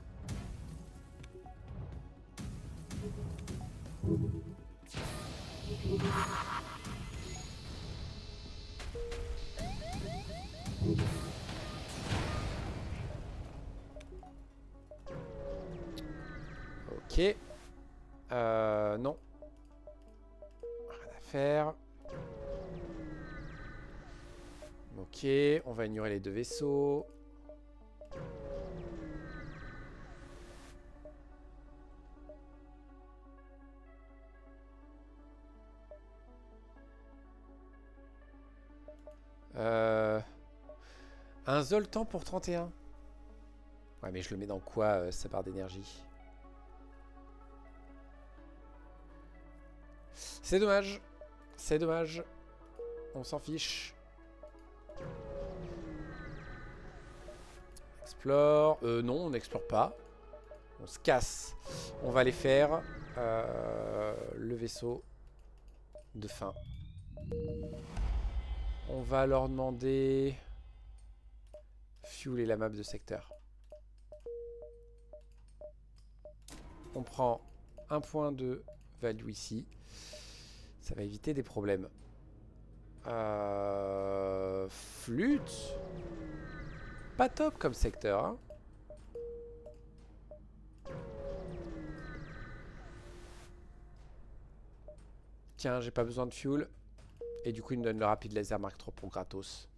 Ok. Non. Rien à faire. Ok, on va ignorer les 2 vaisseaux. Un Zoltan pour 31. Ouais, mais je le mets dans quoi, sa barre d'énergie? C'est dommage. C'est dommage. On s'en fiche. Explore. Non, on n'explore pas. On se casse. On va les faire. le vaisseau de fin. On va leur demander fuel et la map de secteur. On prend un point de value ici. Ça va éviter des problèmes. Flûte. Pas top comme secteur, hein. Tiens, j'ai pas besoin de fuel. Et du coup, il me donne le rapide laser Mark III pour gratos.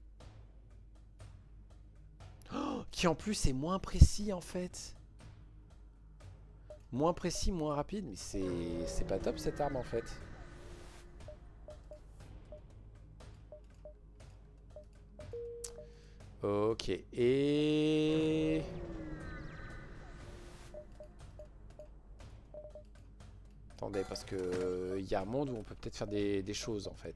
Oh, qui en plus est moins précis en fait. Moins précis, moins rapide. Mais c'est pas top cette arme en fait. Ok. Et... Attendez, parce que il y a un monde où on peut peut-être faire des choses en fait.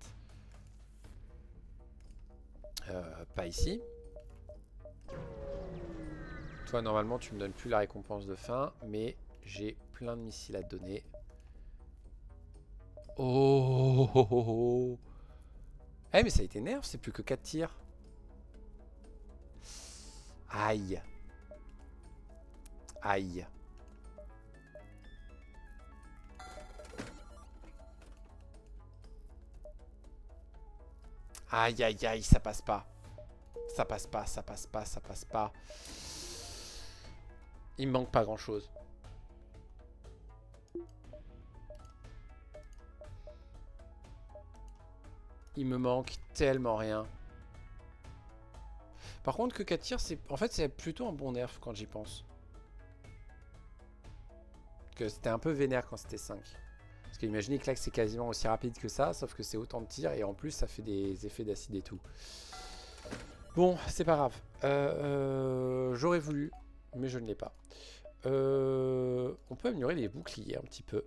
Pas ici. Toi, normalement, tu me donnes plus la récompense de fin, mais j'ai plein de missiles à te donner. Oh, oh, oh, oh. Eh, mais ça a été nerf, c'est plus que 4 tirs. Aïe. Aïe. Aïe, aïe, aïe, ça passe pas. Ça passe pas, ça passe pas, ça passe pas. Il me manque pas grand-chose. Il me manque tellement rien. Par contre, que 4 tirs, c'est en fait, c'est plutôt un bon nerf quand j'y pense. Que c'était un peu vénère quand c'était 5. Parce que imaginez que là, c'est quasiment aussi rapide que ça, sauf que c'est autant de tirs et en plus, ça fait des effets d'acide et tout. Bon, c'est pas grave. J'aurais voulu, mais je ne l'ai pas. On peut améliorer les boucliers un petit peu.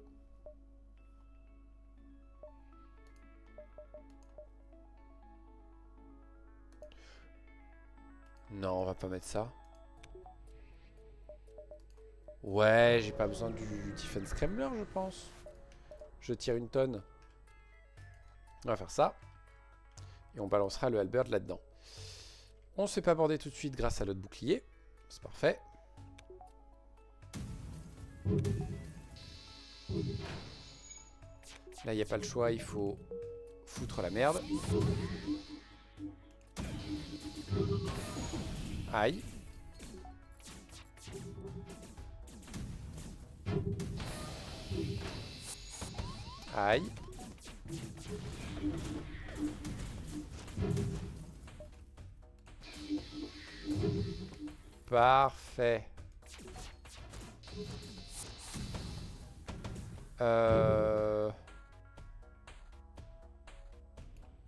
Non, on va pas mettre ça. Ouais, j'ai pas besoin du Defense Scrambler, je pense. Je tire une tonne. On va faire ça. Et on balancera le Halberd là-dedans. On se fait pas aborder tout de suite grâce à l'autre bouclier. C'est parfait. Là, il n'y a pas le choix, il faut foutre la merde. Aïe. Aïe. Parfait.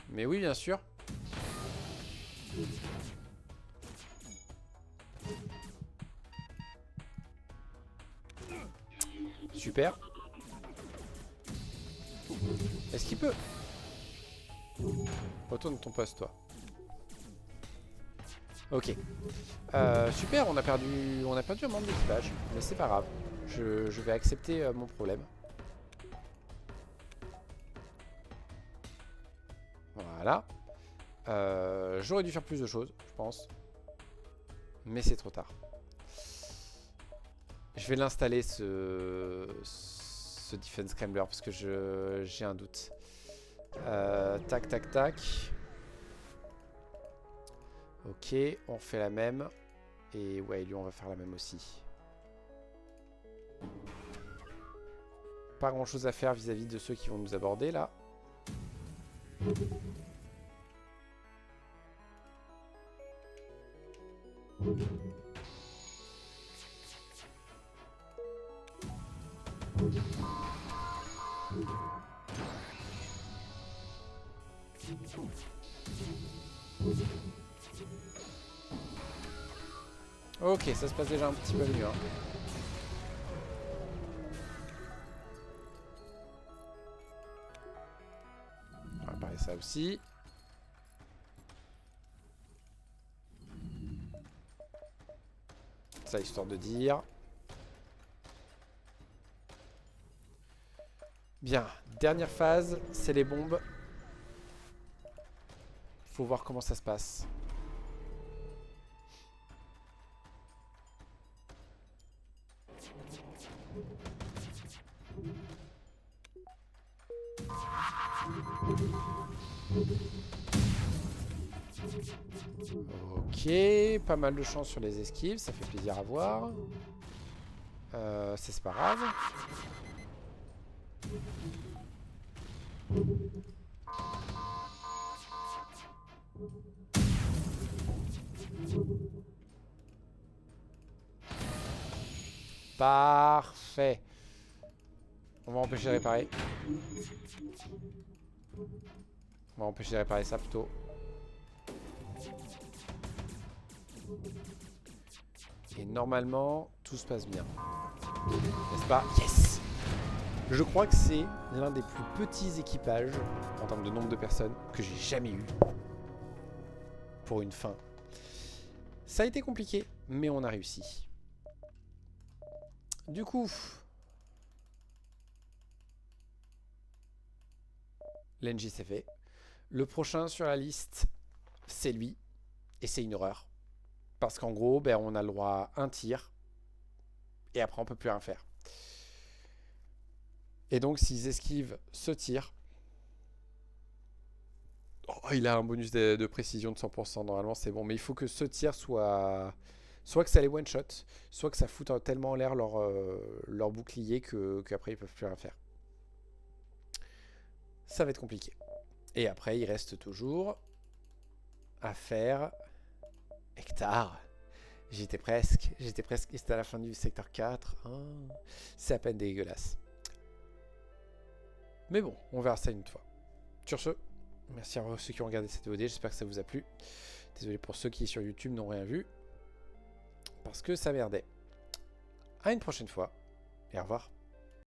Mais oui, bien sûr. Super. Est-ce qu'il peut? Retourne ton poste, toi. Ok. Super, on a perdu un membre d'équipage. Mais c'est pas grave. Je vais accepter mon problème. Voilà. J'aurais dû faire plus de choses, je pense. Mais c'est trop tard. Je vais l'installer ce Defense Scrambler parce que j'ai un doute. Tac, tac, tac. Ok, on fait la même. Et ouais, lui, on va faire la même aussi. Pas grand chose à faire vis-à-vis de ceux qui vont nous aborder là. Ok, ça se passe déjà un petit peu mieux. Hein. On va réparer ça aussi. Ça, histoire de dire. Bien, dernière phase, c'est les bombes. Faut voir comment ça se passe. Ok, pas mal de chance sur les esquives, ça fait plaisir à voir. C'est pas grave. Parfait. On va empêcher de réparer. On va empêcher de réparer ça plutôt. Et normalement, tout se passe bien. N'est-ce pas? Yes! Je crois que c'est l'un des plus petits équipages, en termes de nombre de personnes, que j'ai jamais eu. Pour une fin. Ça a été compliqué, mais on a réussi. Du coup... l'NJ c'est fait. Le prochain sur la liste, c'est lui. Et c'est une horreur. Parce qu'en gros, ben, on a le droit à un tir. Et après, on peut plus rien faire. Et donc, s'ils esquivent ce tir... Oh, il a un bonus de précision de 100%. Normalement, c'est bon. Mais il faut que ce tir soit... soit que ça les one-shot, soit que ça foute tellement en l'air leur bouclier qu'après, ils peuvent plus rien faire. Ça va être compliqué. Et après, il reste toujours à faire Hectare. J'étais presque. J'étais presque. C'était à la fin du secteur 4. Oh, c'est à peine dégueulasse. Mais bon, on verra ça une autre fois. Sur ce, merci à ceux qui ont regardé cette VOD. J'espère que ça vous a plu. Désolé pour ceux qui sur YouTube n'ont rien vu. Parce que ça merdait. À une prochaine fois. Et au revoir.